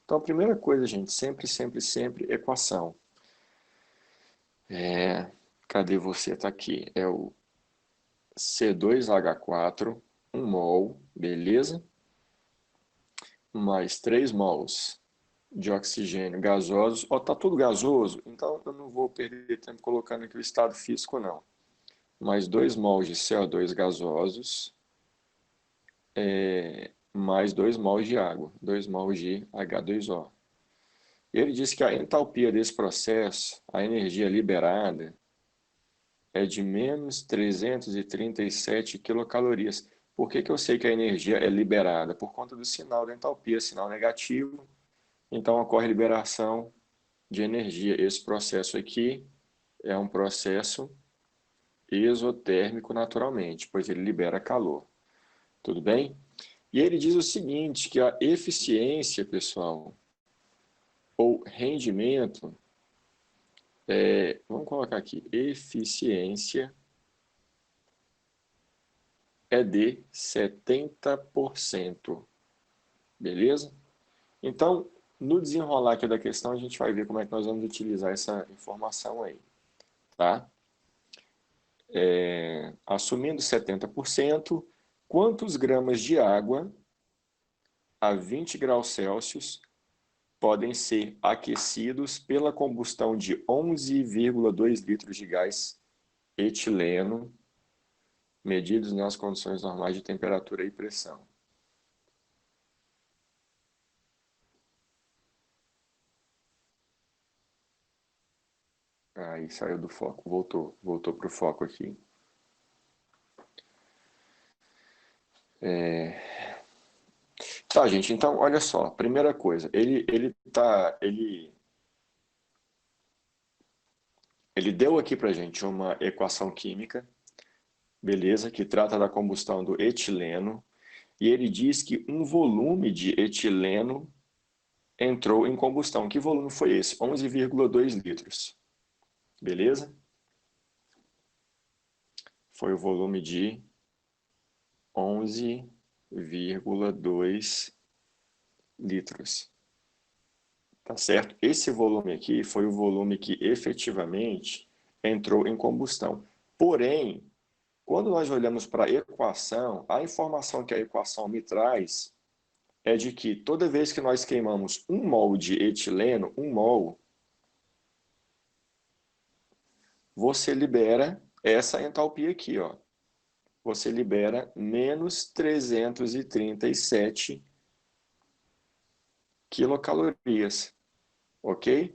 Então, a primeira coisa, gente, sempre, sempre, sempre, equação. Cadê você? Tá aqui. É o C2H4, 1 mol, beleza? Mais 3 mols de oxigênio gasosos. Ó, tá tudo gasoso, então eu não vou perder tempo colocando aqui o estado físico, não. Mais 2 mols de CO2 gasosos, mais 2 mols de água, 2 mols de H2O. E ele diz que a entalpia desse processo, a energia liberada, é de menos 337 quilocalorias. Por que que eu sei que a energia é liberada? Por conta do sinal da entalpia, sinal negativo. Então ocorre liberação de energia. Esse processo aqui é um processo exotérmico naturalmente, pois ele libera calor. Tudo bem? E ele diz o seguinte, que a eficiência, pessoal, ou rendimento, vamos colocar aqui, eficiência é de 70%. Beleza? Então, no desenrolar aqui da questão, a gente vai ver como é que nós vamos utilizar essa informação aí. Tá? Assumindo 70%, quantos gramas de água a 20 graus Celsius podem ser aquecidos pela combustão de 11,2 litros de gás etileno, medidos nas condições normais de temperatura e pressão? Aí saiu do foco, voltou para o foco aqui. Tá, gente, então olha só, primeira coisa, ele deu aqui pra gente uma equação química, beleza, que trata da combustão do etileno, e ele diz que um volume de etileno entrou em combustão. Que volume foi esse? 11,2 litros, beleza? Foi o volume de 11,2 litros. Tá certo? Esse volume aqui foi o volume que efetivamente entrou em combustão. Porém, quando nós olhamos para a equação, a informação que a equação me traz é de que toda vez que nós queimamos 1 mol de etileno, 1 mol, você libera essa entalpia aqui, ó. Você libera menos 337 quilocalorias, ok?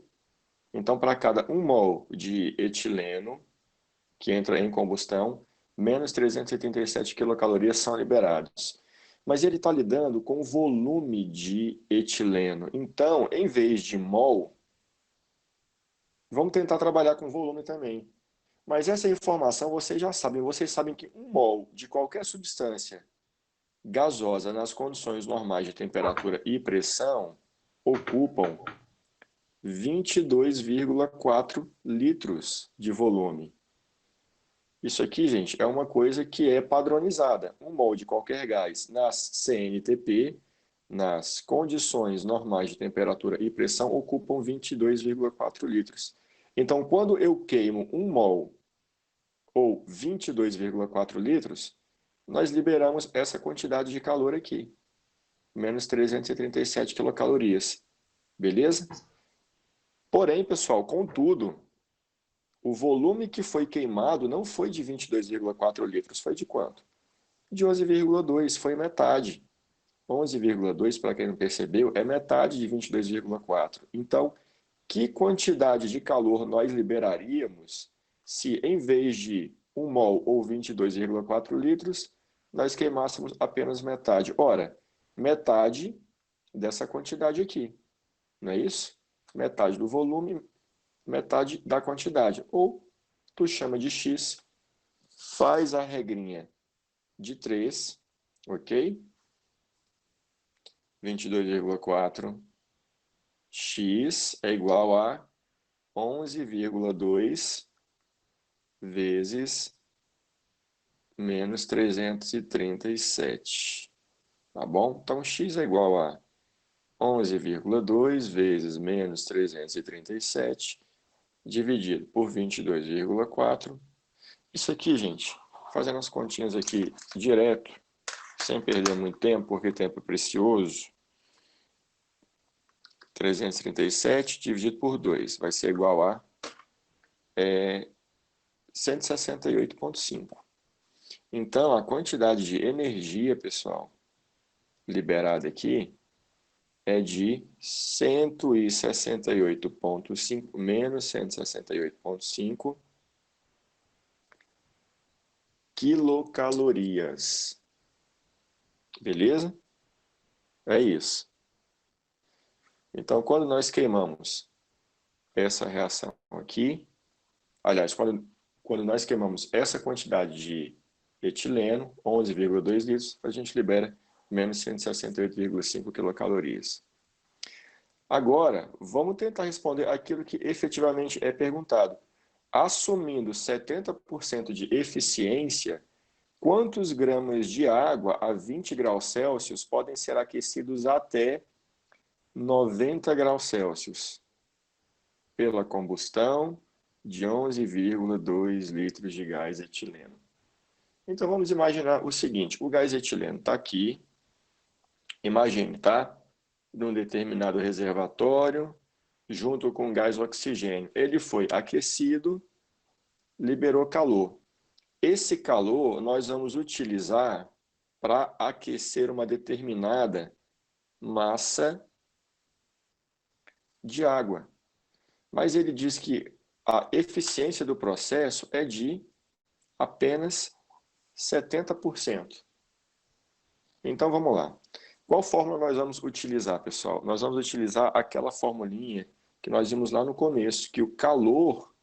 Então, para cada 1 mol de etileno que entra em combustão, menos 387 quilocalorias são liberados. Mas ele está lidando com o volume de etileno. Então, em vez de mol, vamos tentar trabalhar com volume também. Mas essa informação vocês sabem que 1 mol de qualquer substância gasosa nas condições normais de temperatura e pressão ocupam 22,4 litros de volume. Isso aqui, gente, é uma coisa que é padronizada. 1 mol de qualquer gás nas CNTP, nas condições normais de temperatura e pressão, ocupam 22,4 litros. Então, quando eu queimo 1 mol ou 22,4 litros, nós liberamos essa quantidade de calor aqui, menos 337 quilocalorias. Beleza? Porém, pessoal, contudo, o volume que foi queimado não foi de 22,4 litros, foi de quanto? De 11,2, foi metade. 11,2, para quem não percebeu, é metade de 22,4. Então, que quantidade de calor nós liberaríamos se, em vez de 1 mol ou 22,4 litros, nós queimássemos apenas metade? Ora, metade dessa quantidade aqui, não é isso? Metade do volume, metade da quantidade. Ou tu chama de x, faz a regrinha de 3, ok? 22,4 x é igual a 11,2 vezes menos 337. Tá bom? Então, x é igual a 11,2 vezes menos 337, dividido por 22,4. Isso aqui, gente, fazendo as continhas aqui direto, sem perder muito tempo, porque tempo é precioso, 337 dividido por 2 vai ser igual a 168,5. Então, a quantidade de energia, pessoal, liberada aqui é de 168,5 menos 168,5 quilocalorias. Beleza? É isso. Então, quando nós queimamos essa reação aqui, aliás, quando nós queimamos essa quantidade de etileno, 11,2 litros, a gente libera menos 168,5 quilocalorias. Agora, vamos tentar responder aquilo que efetivamente é perguntado. Assumindo 70% de eficiência, quantos gramas de água a 20 graus Celsius podem ser aquecidos até 90 graus Celsius pela combustão de 11,2 litros de gás etileno? Então vamos imaginar o seguinte, o gás etileno está aqui, imagine, tá? Num determinado reservatório, junto com gás oxigênio. Ele foi aquecido, liberou calor. Esse calor nós vamos utilizar para aquecer uma determinada massa de água. Mas ele diz que a eficiência do processo é de apenas 70%. Então vamos lá. Qual fórmula nós vamos utilizar, pessoal? Nós vamos utilizar aquela formulinha que nós vimos lá no começo, que o calor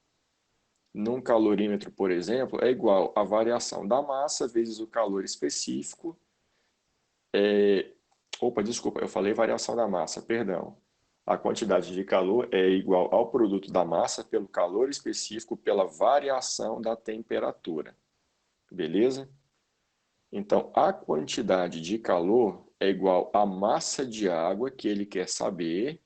num calorímetro, por exemplo, é igual à variação da massa vezes o calor específico. Desculpa, eu falei variação da massa, perdão. A quantidade de calor é igual ao produto da massa pelo calor específico pela variação da temperatura. Beleza? Então, a quantidade de calor é igual à massa de água que ele quer saber,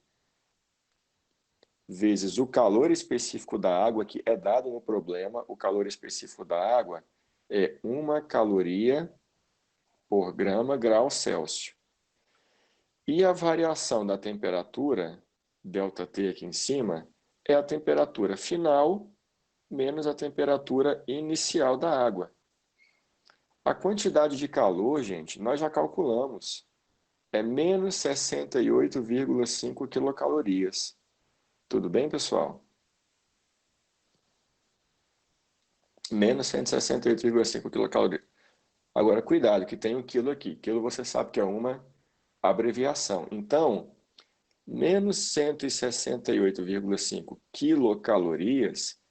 vezes o calor específico da água que é dado no problema. O calor específico da água é 1 caloria por grama grau Celsius. E a variação da temperatura, ΔT aqui em cima, é a temperatura final menos a temperatura inicial da água. A quantidade de calor, gente, nós já calculamos. É menos 68,5 quilocalorias. Tudo bem, pessoal? Menos 168,5 quilocalorias. Agora, cuidado, que tem um quilo aqui. Quilo você sabe que é uma abreviação. Então, menos 168,5 quilocalorias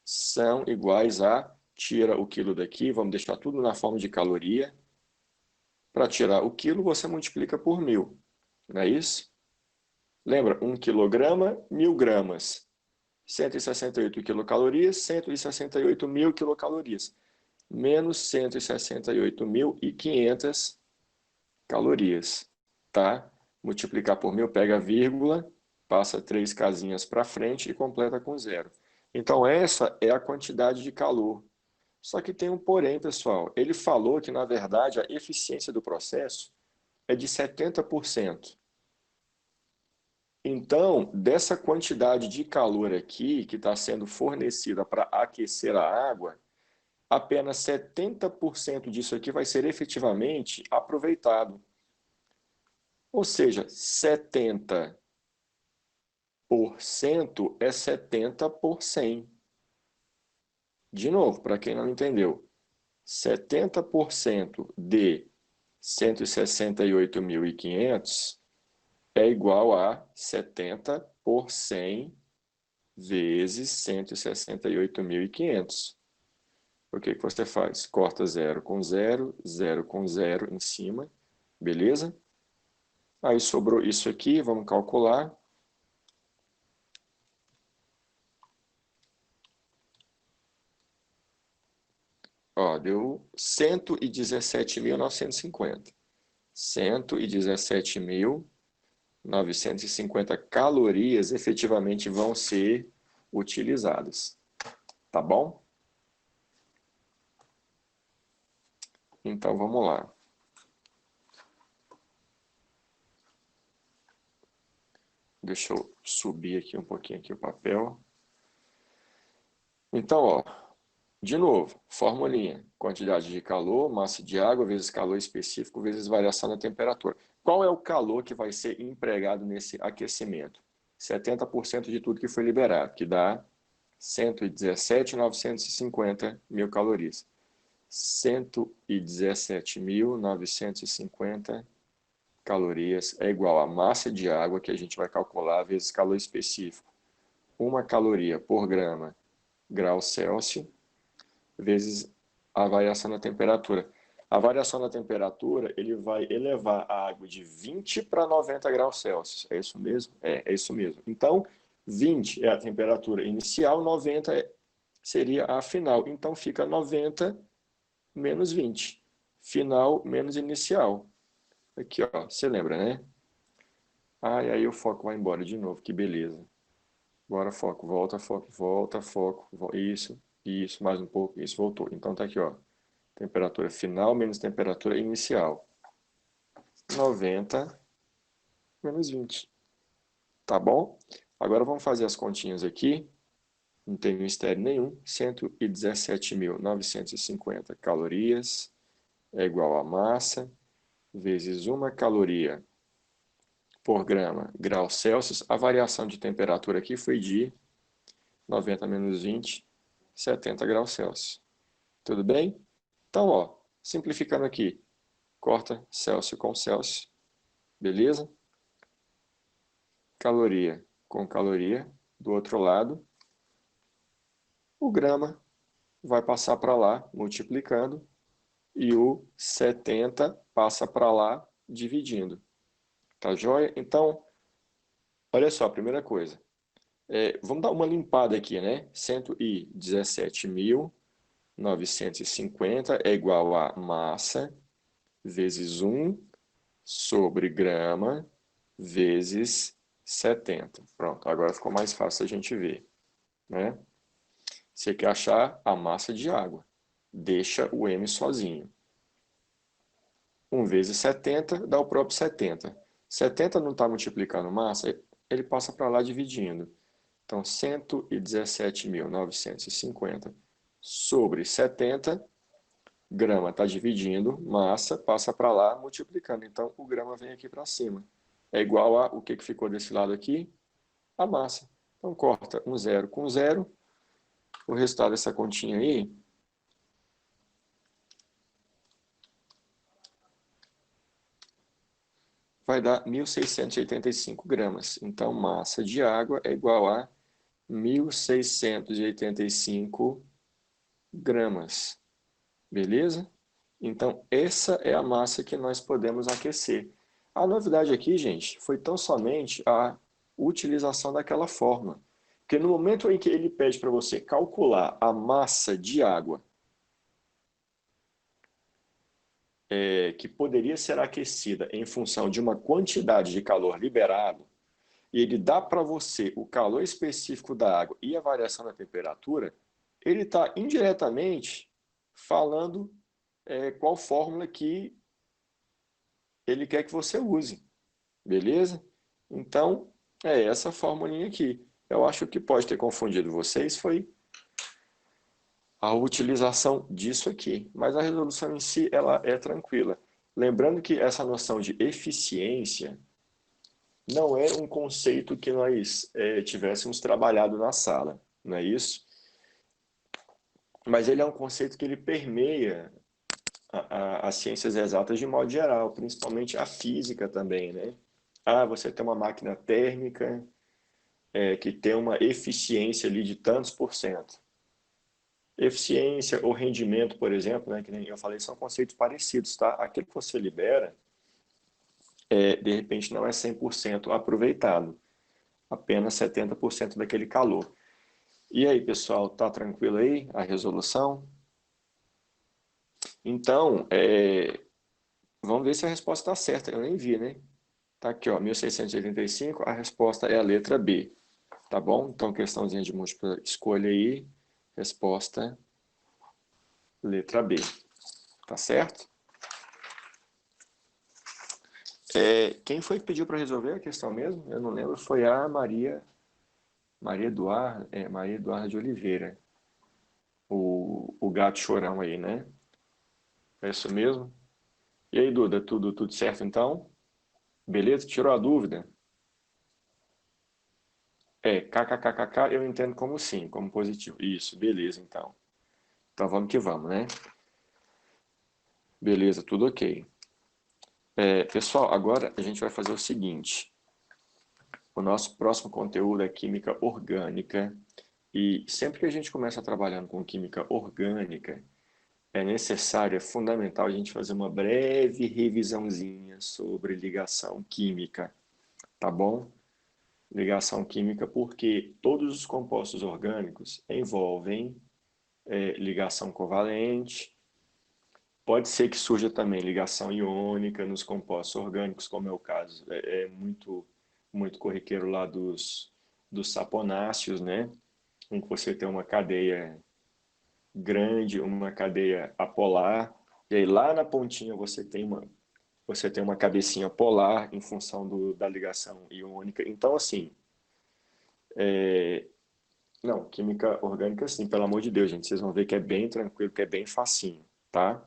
são iguais a, tira o quilo daqui, vamos deixar tudo na forma de caloria. Para tirar o quilo, você multiplica por 1.000, não é isso? Lembra, 1 quilograma, 1.000 gramas. 168 quilocalorias, 168 mil quilocalorias. Menos 168.500 calorias, tá? Multiplicar por 1.000, pega a vírgula, passa 3 casinhas para frente e completa com 0. Então, essa é a quantidade de calor. Só que tem um porém, pessoal. Ele falou que, na verdade, a eficiência do processo é de 70%. Então, dessa quantidade de calor aqui, que está sendo fornecida para aquecer a água, apenas 70% disso aqui vai ser efetivamente aproveitado. Ou seja, 70% é 70 por 100. De novo, para quem não entendeu, 70% de 168.500 é igual a 70 por 100 vezes 168.500. O que você faz? Corta 0 com 0, 0 com 0 em cima, beleza? Aí sobrou isso aqui, vamos calcular. Ó, deu 117.950. 117.950 950 calorias efetivamente vão ser utilizadas. Tá bom? Então, vamos lá. Deixa eu subir aqui um pouquinho aqui o papel. Então, ó, de novo, formulinha. Quantidade de calor, massa de água, vezes calor específico, vezes variação da temperatura. Qual é o calor que vai ser empregado nesse aquecimento? 70% de tudo que foi liberado, que dá 117.950 mil calorias. 117.950 calorias é igual a massa de água, que a gente vai calcular, vezes calor específico. 1 caloria por grau Celsius, vezes a variação da temperatura. A variação da temperatura, ele vai elevar a água de 20 para 90 graus Celsius. É isso mesmo? É isso mesmo. Então, 20 é a temperatura inicial, 90 seria a final. Então, fica 90 menos 20. Final menos inicial. Aqui, ó, você lembra, né? Ah, e aí o foco vai embora de novo, que beleza. Agora foco, volta, foco, volta, foco, isso, mais um pouco, isso, voltou. Então tá aqui, ó, temperatura final menos temperatura inicial. 90 menos 20. Tá bom? Agora vamos fazer as continhas aqui. Não tem mistério nenhum. 117.950 calorias é igual a massa vezes 1 caloria por grau Celsius. A variação de temperatura aqui foi de 90 menos 20, 70 graus Celsius. Tudo bem? Então, ó, simplificando aqui, corta Celsius com Celsius, beleza? Caloria com caloria, do outro lado, o grama vai passar para lá, multiplicando, e o 70 passa para lá, dividindo. Tá joia? Então, olha só, primeira coisa. Vamos dar uma limpada aqui, né? 117.950 é igual a massa vezes 1 sobre grama vezes 70. Pronto, agora ficou mais fácil a gente ver, né? Você quer achar a massa de água. Deixa o M sozinho. 1 vezes 70 dá o próprio 70. 70 não está multiplicando massa, ele passa para lá dividindo. Então, 117.950 sobre 70, grama está dividindo, massa passa para lá multiplicando. Então, o grama vem aqui para cima. É igual a o que ficou desse lado aqui? A massa. Então, corta um zero com zero. O resultado dessa continha aí vai dar 1.685 gramas. Então, massa de água é igual a 1.685 gramas. Beleza? Então, essa é a massa que nós podemos aquecer. A novidade aqui, gente, foi tão somente a utilização daquela forma. Porque no momento em que ele pede para você calcular a massa de água que poderia ser aquecida em função de uma quantidade de calor liberado, e ele dá para você o calor específico da água e a variação da temperatura, ele está indiretamente falando qual fórmula que ele quer que você use, beleza? Então, é essa formulinha aqui. Eu acho que o que pode ter confundido vocês foi a utilização disso aqui, mas a resolução em si ela é tranquila. Lembrando que essa noção de eficiência não é um conceito que nós tivéssemos trabalhado na sala, não é isso? Mas ele é um conceito que ele permeia as ciências exatas de modo geral, principalmente a física também, né? Ah, você tem uma máquina térmica que tem uma eficiência ali de tantos por cento. Eficiência ou rendimento, por exemplo, né, que nem eu falei, são conceitos parecidos, tá? Aquilo que você libera, de repente não é 100% aproveitado, apenas 70% daquele calor. E aí, pessoal, tá tranquilo aí a resolução? Então, vamos ver se a resposta está certa. Eu nem vi, né? Tá aqui, ó, 1685, a resposta é a letra B. Tá bom? Então, questãozinha de múltipla escolha aí, resposta letra B. Tá certo? Quem foi que pediu para resolver a questão mesmo? Eu não lembro, foi a Maria Eduarda de Oliveira. O gato chorão aí, né? É isso mesmo? E aí, Duda, tudo certo então? Beleza? Tirou a dúvida? KKKKK eu entendo como sim, como positivo. Isso, beleza então. Então vamos que vamos, né? Beleza, tudo ok. Pessoal, agora a gente vai fazer o seguinte. O nosso próximo conteúdo é química orgânica. E sempre que a gente começa trabalhando com química orgânica, é necessário, é fundamental a gente fazer uma breve revisãozinha sobre ligação química, tá bom? Ligação química porque todos os compostos orgânicos envolvem ligação covalente. Pode ser que surja também ligação iônica nos compostos orgânicos, como é o caso, muito corriqueiro lá dos saponáceos, né? Em que você tem uma cadeia grande, uma cadeia apolar, e aí lá na pontinha você tem uma cabecinha polar em função da ligação iônica. Então, assim, não, química orgânica, sim, pelo amor de Deus, gente, vocês vão ver que é bem tranquilo, que é bem facinho, tá?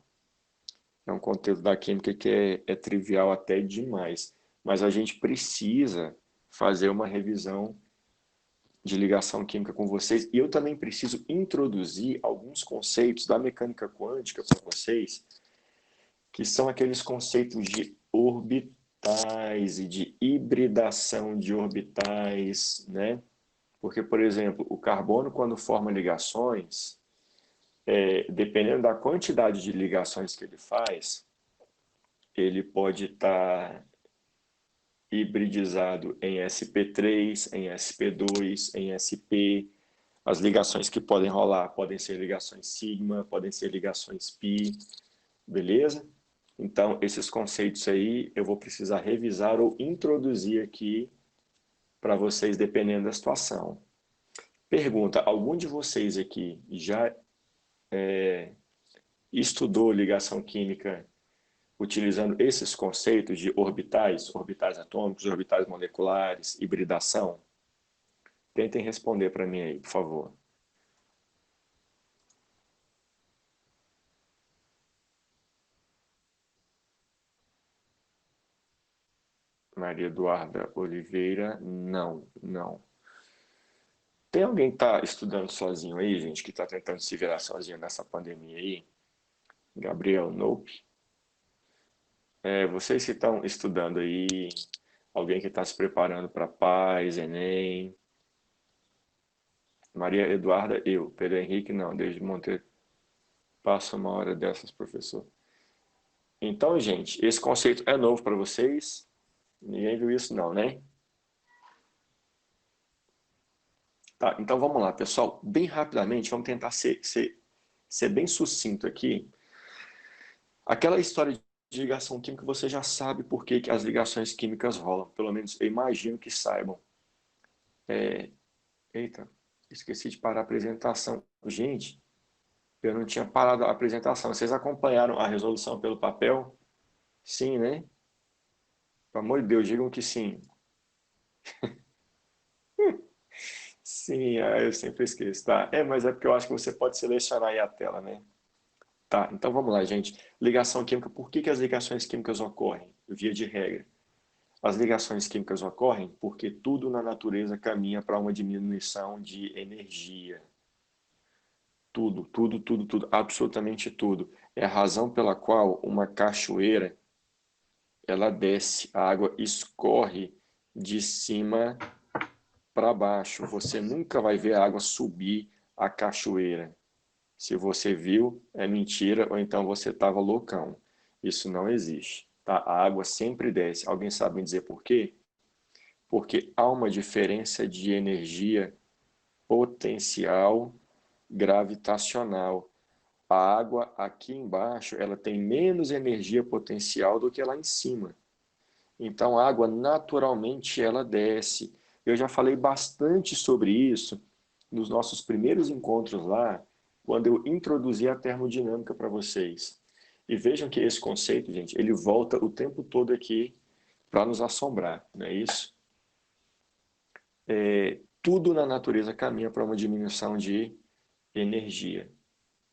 É um conteúdo da química que é trivial até demais, mas a gente precisa fazer uma revisão de ligação química com vocês, e eu também preciso introduzir alguns conceitos da mecânica quântica para vocês, que são aqueles conceitos de orbitais e de hibridação de orbitais, né? Porque, por exemplo, o carbono, quando forma ligações, dependendo da quantidade de ligações que ele faz, ele pode estar hibridizado em sp3, em sp2, em sp. As ligações que podem rolar podem ser ligações sigma, podem ser ligações pi, beleza? Então, esses conceitos aí eu vou precisar revisar ou introduzir aqui para vocês, dependendo da situação. Pergunta: algum de vocês aqui já estudou ligação química utilizando esses conceitos de orbitais, orbitais atômicos, orbitais moleculares, hibridação? Tentem responder para mim aí, por favor. Maria Eduarda Oliveira, não, não. Tem alguém que está estudando sozinho aí, gente, que está tentando se virar sozinho nessa pandemia aí? Gabriel, nope. Vocês que estão estudando aí, alguém que está se preparando para paz, Enem. Maria Eduarda, eu. Pedro Henrique, não. Desde Monteiro, passa uma hora dessas, professor. Então, gente, esse conceito é novo para vocês? Ninguém viu isso não, né? Tá, então vamos lá, pessoal. Bem rapidamente, vamos tentar ser bem sucinto aqui. Aquela história de ligação química, você já sabe por que as ligações químicas rolam. Pelo menos eu imagino que saibam. Eita, esqueci de parar a apresentação. Gente, eu não tinha parado a apresentação. Vocês acompanharam a resolução pelo papel? Sim, né? Pelo amor de Deus, digam que sim. Sim, eu sempre esqueço, tá? Mas é porque eu acho que você pode selecionar aí a tela, né? Tá, então vamos lá, gente. Ligação química, por que as ligações químicas ocorrem? Via de regra. As ligações químicas ocorrem porque tudo na natureza caminha para uma diminuição de energia. Tudo, tudo, tudo, tudo, absolutamente tudo. É a razão pela qual uma cachoeira, ela desce, a água escorre de cima para baixo. Você nunca vai ver a água subir a cachoeira. Se você viu, é mentira ou então você estava loucão. Isso não existe, tá? A água sempre desce. Alguém sabe me dizer por quê? Porque há uma diferença de energia potencial gravitacional. A água aqui embaixo, ela tem menos energia potencial do que lá em cima. Então a água naturalmente ela desce. Eu já falei bastante sobre isso nos nossos primeiros encontros lá, quando eu introduzi a termodinâmica para vocês. E vejam que esse conceito, gente, ele volta o tempo todo aqui para nos assombrar, não é isso? Tudo na natureza caminha para uma diminuição de energia,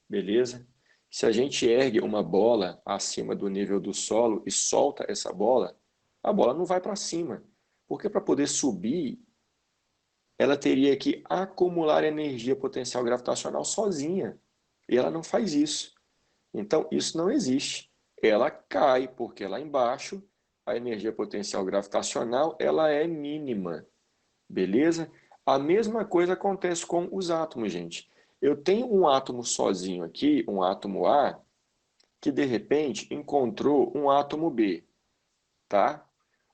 beleza? Se a gente ergue uma bola acima do nível do solo e solta essa bola, a bola não vai para cima, porque para poder subir, ela teria que acumular energia potencial gravitacional sozinha, e ela não faz isso. Então, isso não existe. Ela cai, porque lá embaixo, a energia potencial gravitacional ela é mínima. Beleza? A mesma coisa acontece com os átomos, gente. Eu tenho um átomo sozinho aqui, um átomo A, que de repente encontrou um átomo B, tá?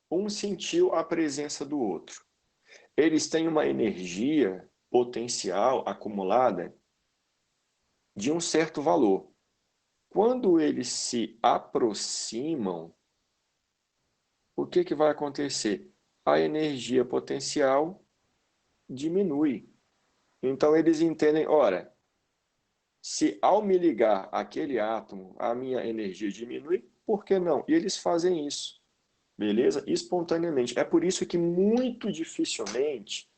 Um sentiu a presença do outro. Eles têm uma energia potencial acumulada de um certo valor. Quando eles se aproximam, o que vai acontecer? A energia potencial diminui. Então eles entendem, ora, se ao me ligar àquele átomo, a minha energia diminui, por que não? E eles fazem isso, beleza? Espontaneamente. É por isso que muito dificilmente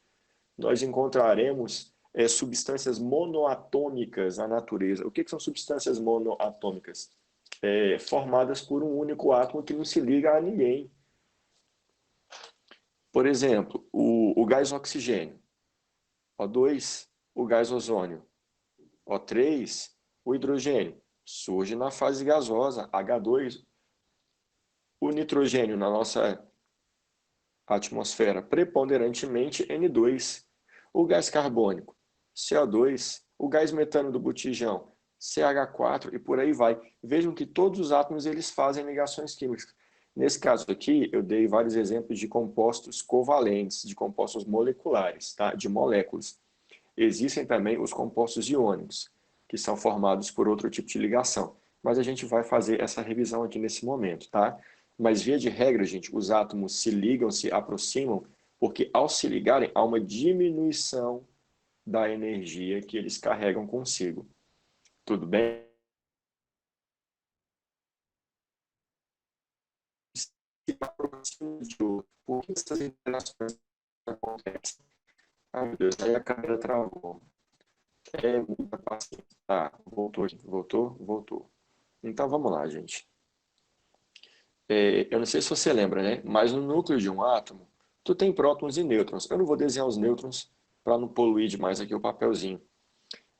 nós encontraremos substâncias monoatômicas na natureza. O que são substâncias monoatômicas? Formadas por um único átomo que não se liga a ninguém. Por exemplo, o gás oxigênio, O2, o gás ozônio, O3, o hidrogênio, surge na fase gasosa, H2, o nitrogênio na nossa atmosfera, preponderantemente N2, o gás carbônico, CO2, o gás metano do botijão, CH4 e por aí vai. Vejam que todos os átomos eles fazem ligações químicas. Nesse caso aqui, eu dei vários exemplos de compostos covalentes, de compostos moleculares, tá? De moléculas. Existem também os compostos iônicos, que são formados por outro tipo de ligação. Mas a gente vai fazer essa revisão aqui nesse momento, tá? Mas via de regra, gente, os átomos se ligam, se aproximam, porque ao se ligarem há uma diminuição da energia que eles carregam consigo. Tudo bem? Se aproximam de outro. Por que essas interações acontecem? Ai, meu Deus, aí a câmera travou. É muita paciência. Tá, voltou, voltou, voltou. Então vamos lá, gente. Eu não sei se você lembra, né? Mas no núcleo de um átomo, tu tem prótons e nêutrons. Eu não vou desenhar os nêutrons para não poluir demais aqui o papelzinho.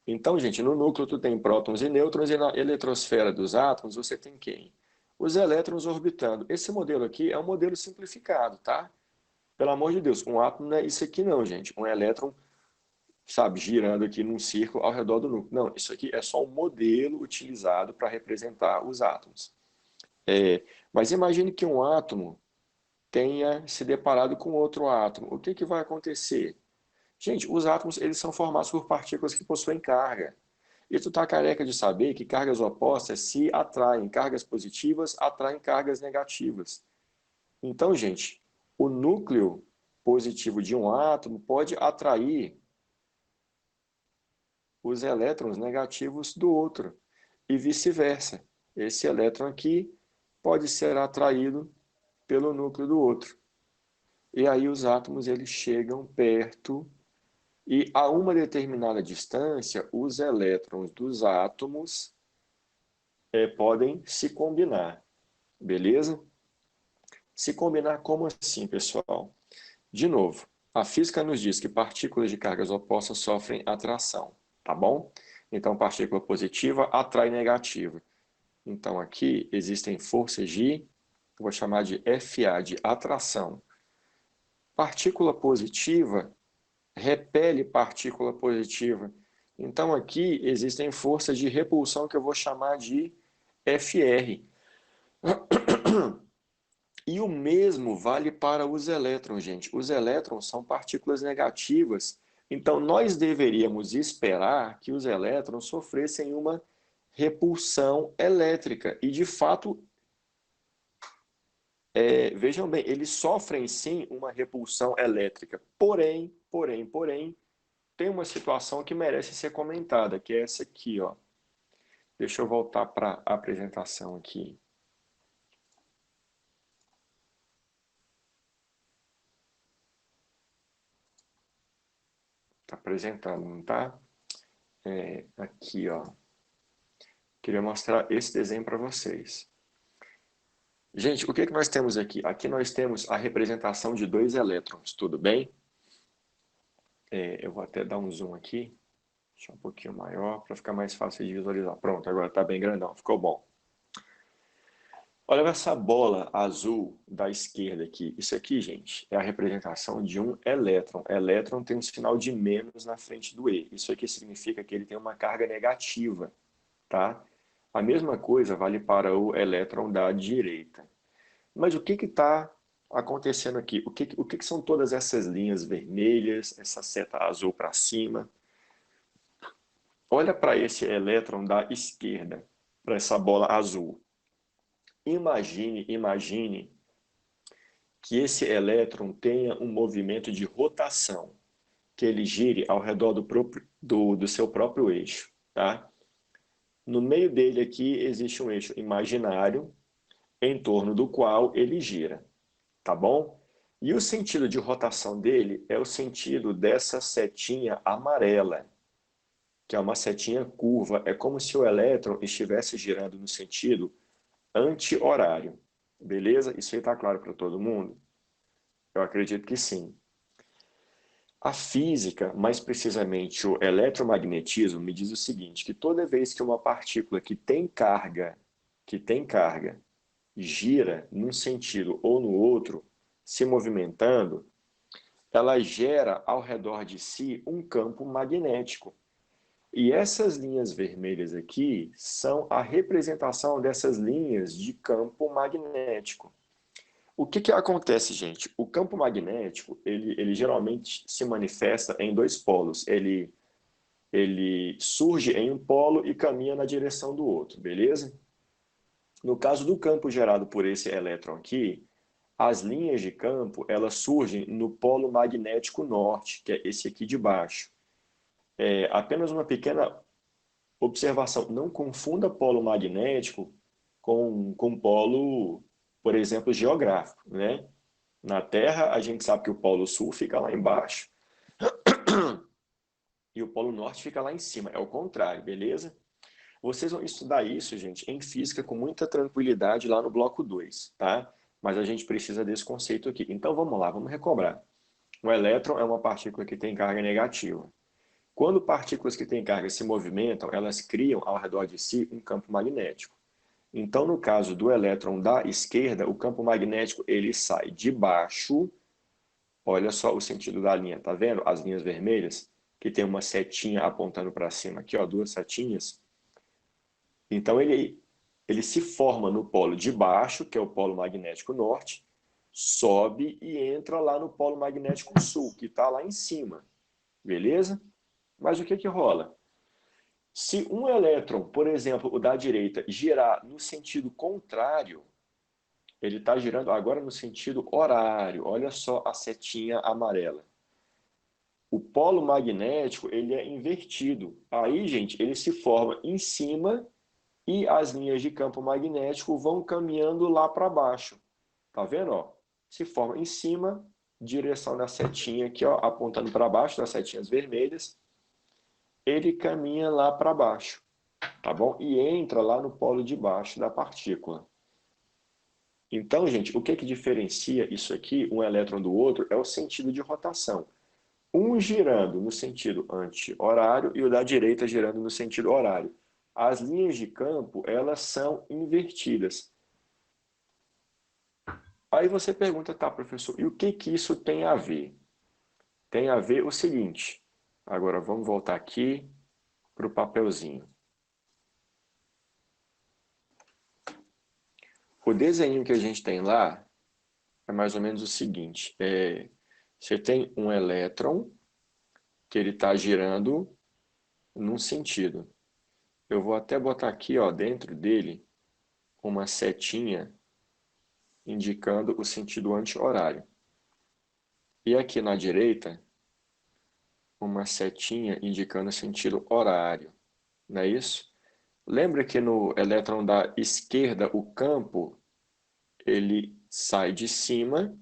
Então, gente, no núcleo tu tem prótons e nêutrons e na eletrosfera dos átomos você tem quem? Os elétrons orbitando. Esse modelo aqui é um modelo simplificado, tá? Pelo amor de Deus, um átomo não é isso aqui não, gente. Um elétron, sabe, girando aqui num círculo ao redor do núcleo. Não, isso aqui é só um modelo utilizado para representar os átomos. Mas imagine que um átomo tenha se deparado com outro átomo. O que vai acontecer? Gente, os átomos eles são formados por partículas que possuem carga. E tu tá careca de saber que cargas opostas se atraem, cargas positivas atraem cargas negativas. Então, gente, o núcleo positivo de um átomo pode atrair os elétrons negativos do outro e vice-versa. Esse elétron aqui pode ser atraído pelo núcleo do outro. E aí os átomos eles chegam perto e a uma determinada distância os elétrons dos átomos podem se combinar, beleza? Se combinar como assim, pessoal? De novo, a física nos diz que partículas de cargas opostas sofrem atração, tá bom? Então, partícula positiva atrai negativa. Então, aqui existem forças de, vou chamar de FA, de atração. Partícula positiva repele partícula positiva. Então, aqui existem forças de repulsão que eu vou chamar de FR. E o mesmo vale para os elétrons, gente. Os elétrons são partículas negativas. Então, nós deveríamos esperar que os elétrons sofressem uma repulsão elétrica. E, de fato, vejam bem, eles sofrem sim uma repulsão elétrica. Porém, tem uma situação que merece ser comentada, que é essa aqui, ó. Deixa eu voltar para a apresentação aqui. Está apresentando, não está? Aqui, ó. Queria mostrar esse desenho para vocês. Gente, o que que nós temos aqui? Aqui nós temos a representação de dois elétrons, tudo bem? Eu vou até dar um zoom aqui, deixar um pouquinho maior para ficar mais fácil de visualizar. Pronto, agora está bem grandão, ficou bom. Olha essa bola azul da esquerda aqui. Isso aqui, gente, é a representação de um elétron. Elétron tem um sinal de menos na frente do E. Isso aqui significa que ele tem uma carga negativa, tá? A mesma coisa vale para o elétron da direita. Mas o que está acontecendo aqui? O que são todas essas linhas vermelhas, essa seta azul para cima? Olha para esse elétron da esquerda, para essa bola azul. Imagine que esse elétron tenha um movimento de rotação, que ele gire ao redor do seu próprio eixo, tá? No meio dele aqui existe um eixo imaginário, em torno do qual ele gira, tá bom? E o sentido de rotação dele é o sentido dessa setinha amarela, que é uma setinha curva. É como se o elétron estivesse girando no sentido anti-horário. Beleza? Isso aí está claro para todo mundo? Eu acredito que sim. A física, mais precisamente o eletromagnetismo, me diz o seguinte, que toda vez que uma partícula que tem carga, gira num sentido ou no outro, se movimentando, ela gera ao redor de si um campo magnético. E essas linhas vermelhas aqui são a representação dessas linhas de campo magnético. O que acontece, gente? O campo magnético, ele geralmente se manifesta em dois polos. Ele surge em um polo e caminha na direção do outro, beleza? No caso do campo gerado por esse elétron aqui, as linhas de campo, elas surgem no polo magnético norte, que é esse aqui de baixo. Apenas uma pequena observação, não confunda polo magnético com polo, por exemplo, geográfico, né? Na Terra, a gente sabe que o Polo Sul fica lá embaixo e o Polo Norte fica lá em cima. É o contrário, beleza? Vocês vão estudar isso, gente, em física com muita tranquilidade lá no bloco 2, tá? Mas a gente precisa desse conceito aqui. Então vamos lá, vamos recobrar. O elétron é uma partícula que tem carga negativa. Quando partículas que têm carga se movimentam, elas criam ao redor de si um campo magnético. Então, no caso do elétron da esquerda, o campo magnético ele sai de baixo. Olha só o sentido da linha, tá vendo? As linhas vermelhas, que tem uma setinha apontando para cima aqui, ó, duas setinhas. Então ele se forma no polo de baixo, que é o polo magnético norte, sobe e entra lá no polo magnético sul, que está lá em cima. Beleza? Mas o que rola? Se um elétron, por exemplo, o da direita, girar no sentido contrário, ele está girando agora no sentido horário. Olha só a setinha amarela. O polo magnético ele é invertido. Aí, gente, ele se forma em cima e as linhas de campo magnético vão caminhando lá para baixo. Tá vendo? Ó? Se forma em cima, direção da setinha aqui, ó, apontando para baixo, das setinhas vermelhas. Ele caminha lá para baixo, tá bom? E entra lá no polo de baixo da partícula. Então, gente, o que diferencia isso aqui, um elétron do outro, é o sentido de rotação. Um girando no sentido anti-horário e o da direita girando no sentido horário. As linhas de campo, elas são invertidas. Aí você pergunta, tá, professor, e o que isso tem a ver? Tem a ver o seguinte, agora vamos voltar aqui para o papelzinho. O desenho que a gente tem lá é mais ou menos o seguinte, você tem um elétron que ele está girando num sentido. Eu vou até botar aqui, ó, dentro dele, uma setinha indicando o sentido anti-horário. E aqui na direita, uma setinha indicando o sentido horário, não é isso? Lembra que no elétron da esquerda, o campo, ele sai de cima,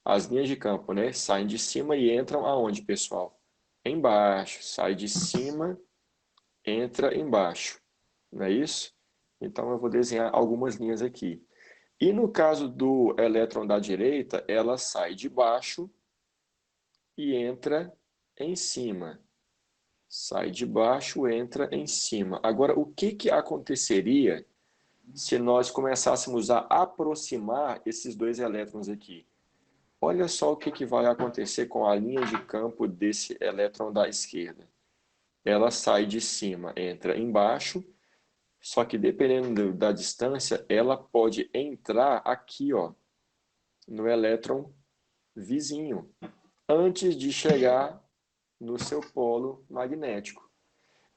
as linhas de campo, né, saem de cima e entram aonde, pessoal? Embaixo, sai de cima, entra embaixo, não é isso? Então eu vou desenhar algumas linhas aqui. E no caso do elétron da direita, ela sai de baixo e entra em cima. Sai de baixo, entra em cima. Agora, o que aconteceria se nós começássemos a aproximar esses dois elétrons aqui? Olha só o que vai acontecer com a linha de campo desse elétron da esquerda. Ela sai de cima, entra embaixo, só que dependendo da distância, ela pode entrar aqui, ó, no elétron vizinho, antes de chegar no seu polo magnético.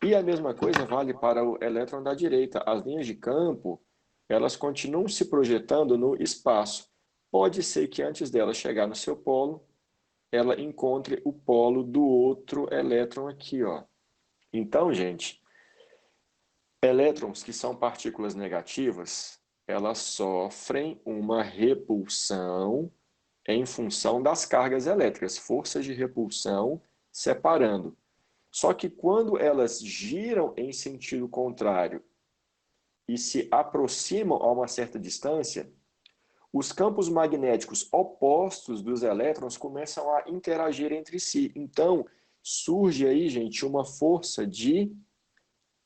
E a mesma coisa vale para o elétron da direita. As linhas de campo, elas continuam se projetando no espaço. Pode ser que antes dela chegar no seu polo, ela encontre o polo do outro elétron aqui, ó. Então, gente, elétrons que são partículas negativas, elas sofrem uma repulsão em função das cargas elétricas, forças de repulsão separando. Só que quando elas giram em sentido contrário e se aproximam a uma certa distância, os campos magnéticos opostos dos elétrons começam a interagir entre si. Então, surge aí, gente, uma força de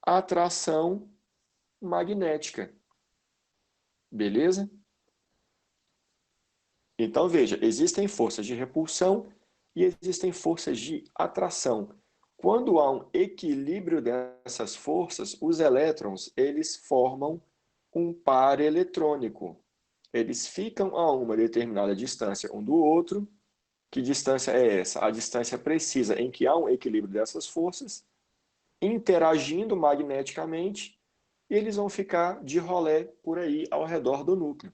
atração magnética. Beleza? Então, veja, existem forças de repulsão e existem forças de atração. Quando há um equilíbrio dessas forças, os elétrons, eles formam um par eletrônico. Eles ficam a uma determinada distância um do outro. Que distância é essa? A distância precisa em que há um equilíbrio dessas forças, interagindo magneticamente, e eles vão ficar de rolê por aí ao redor do núcleo.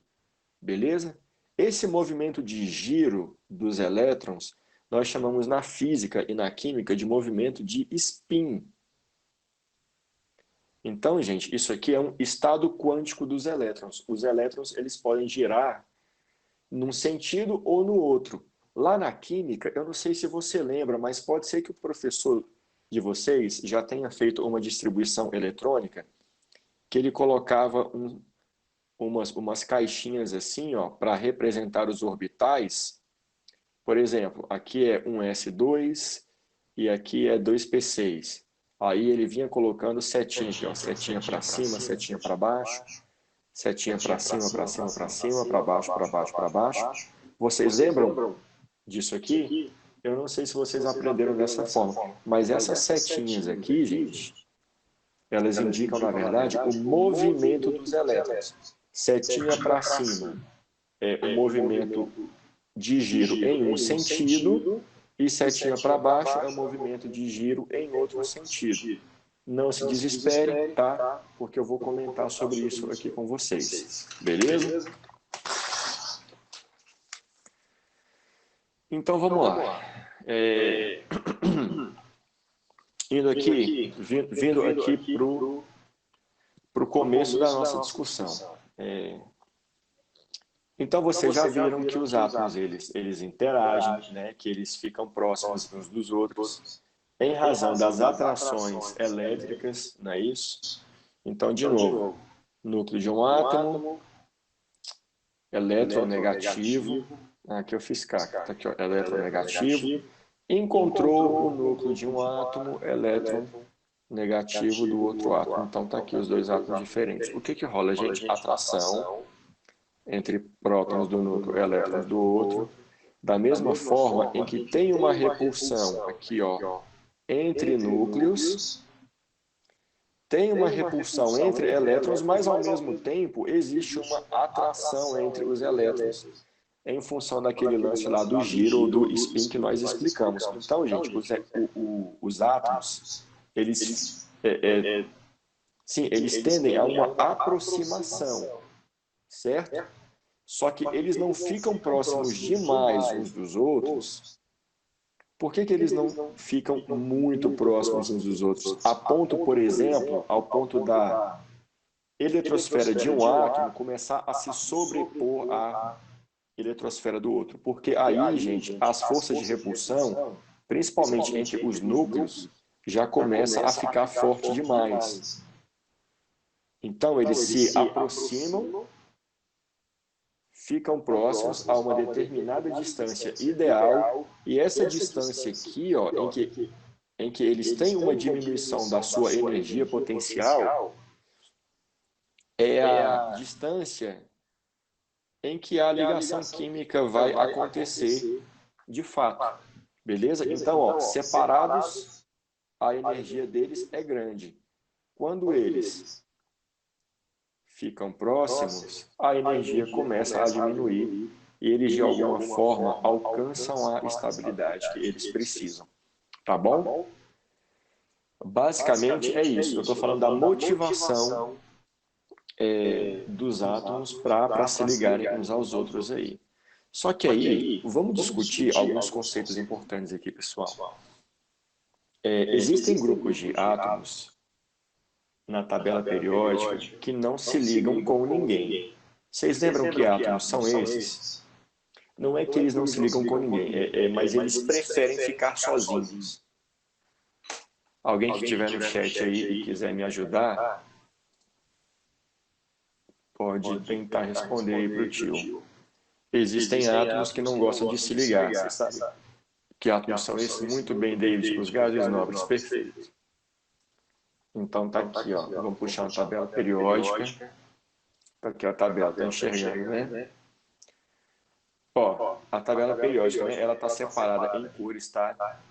Beleza? Esse movimento de giro dos elétrons, nós chamamos na física e na química de movimento de spin. Então, gente, isso aqui é um estado quântico dos elétrons. Os elétrons, eles podem girar num sentido ou no outro. Lá na química, eu não sei se você lembra, mas pode ser que o professor de vocês já tenha feito uma distribuição eletrônica que ele colocava umas caixinhas assim, ó, para representar os orbitais. Por exemplo, aqui é um S2 e aqui é 2p6. Aí ele vinha colocando setinha aqui, ó, setinha para cima, setinha para baixo, setinha para cima, para cima, para cima, para baixo, para baixo, para baixo. Vocês lembram disso aqui? Eu não sei se vocês aprenderam dessa forma, mas essas setinhas aqui, gente, elas indicam, na verdade, o movimento dos elétrons. Setinha para cima é o movimento de giro em um sentido e setinha para baixo é o movimento de giro em outro sentido. Não se desespere, tá? Porque eu vou comentar sobre isso aqui com vocês. Beleza? Então vamos lá. Vindo aqui para o começo da nossa discussão. Então vocês já viram que os átomos eles interagem, né? Que eles ficam próximos uns dos outros em razão das atrações elétricas, não é isso? Então, de novo, núcleo de um átomo, elétron negativo, aqui eu fiz K, tá aqui, ó, elétron negativo, encontrou o núcleo de um átomo, elétron negativo do outro átomo. Então, tá aqui os dois átomos diferentes. O que rola, gente? Atração entre prótons do núcleo e elétrons do outro, da mesma forma em que tem uma repulsão aqui, ó, entre núcleos, tem uma repulsão entre elétrons, mas ao mesmo tempo existe uma atração entre os elétrons, em função daquele lance lá do giro ou do spin que nós explicamos. Então, gente, os átomos, eles tendem a uma aproximação, certo? Só que eles não ficam próximos demais uns dos outros. Por que que eles não ficam muito próximos uns dos outros? A ponto, por exemplo, ao ponto da eletrosfera de um átomo começar a se sobrepor à eletrosfera do outro. Porque aí, gente, as forças de repulsão, principalmente entre os núcleos, já começa a ficar forte demais. Então, eles se aproximam, ficam próximos a uma determinada distância ideal, e essa distância aqui, ó, em que eles têm uma diminuição da sua energia potencial, é a distância em que a ligação química vai acontecer de fato. Beleza? Então, ó, separados, a energia deles é grande. Quando eles ficam próximos, a energia começa a diminuir e eles, de alguma forma, alcançam a estabilidade que eles precisam. Tá bom? Basicamente é isso. Eu estou falando da motivação dos átomos para se ligarem uns aos outros aí. Só que aí, vamos discutir alguns conceitos importantes aqui, pessoal. Existem grupos de átomos na tabela periódica que não se ligam com ninguém. Vocês lembram que átomos são esses? Não é que eles não se ligam com ninguém, mas eles preferem ficar sozinhos. Alguém que estiver no chat aí e quiser me ajudar, pode tentar responder aí para o tio. Existem átomos que não gostam de se ligar, você sabe? Que átomos são esses? Muito bem, David, os gases nobres, perfeito. Então tá aqui, ó. Vamos puxar uma tabela periódica. Tá aqui a tabela, tá enxergando, né? Ó, a tabela periódica, né? Ela tá separada em cores, tá?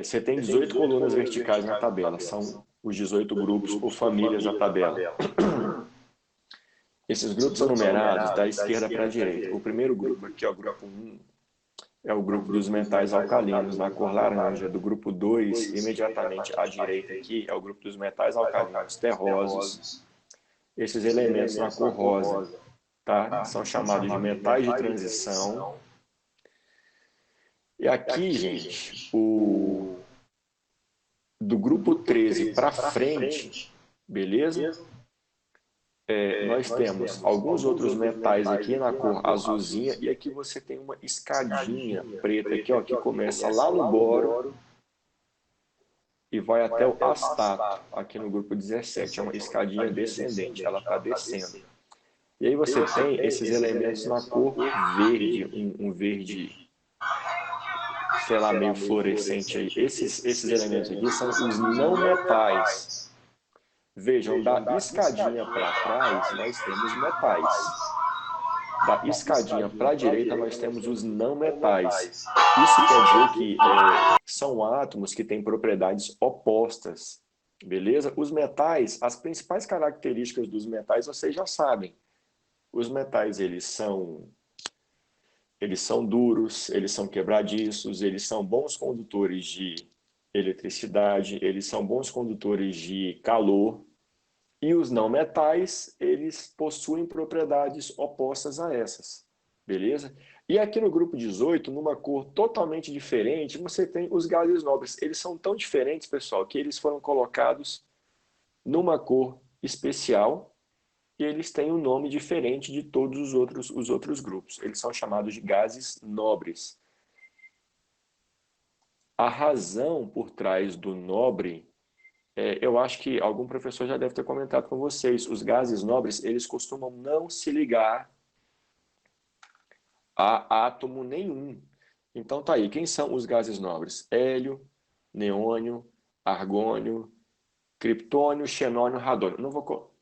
Você tem 18 colunas verticais na tabela, são os 18 grupos ou famílias da tabela. Esses grupos são numerados da esquerda para a direita. O primeiro grupo aqui, ó, o grupo 1, é o grupo dos metais alcalinos, na cor laranja. Do grupo 2, imediatamente à direita aqui, é o grupo dos metais alcalinos terrosos. Esses elementos na cor rosa, tá? São chamados de metais de transição. E aqui, gente, do grupo 13 para frente, beleza? Nós temos alguns outros metais aqui na cor azulzinha, e aqui você tem uma escadinha preta aqui, ó, que começa lá no boro e vai até o astato, aqui no grupo 17. É uma escadinha descendente, ela está descendo. E aí você tem esses elementos na cor verde, um verde, sei lá, meio fluorescente aí. Esses elementos aqui são os não metais. Vejam, da escadinha para trás, nós temos metais. Da escadinha para a direita, nós temos os não metais. Isso quer dizer que são átomos que têm propriedades opostas. Beleza? Os metais, as principais características dos metais, vocês já sabem. Os metais, eles são duros, eles são quebradiços, eles são bons condutores de eletricidade, eles são bons condutores de calor. E os não metais, eles possuem propriedades opostas a essas, beleza? E aqui no grupo 18, numa cor totalmente diferente, você tem os gases nobres. Eles são tão diferentes, pessoal, que eles foram colocados numa cor especial e eles têm um nome diferente de todos os outros grupos. Eles são chamados de gases nobres. A razão por trás do nobre, eu acho que algum professor já deve ter comentado com vocês, os gases nobres, eles costumam não se ligar a átomo nenhum. Então tá aí, quem são os gases nobres? Hélio, neônio, argônio, criptônio, xenônio, radônio. Não vou...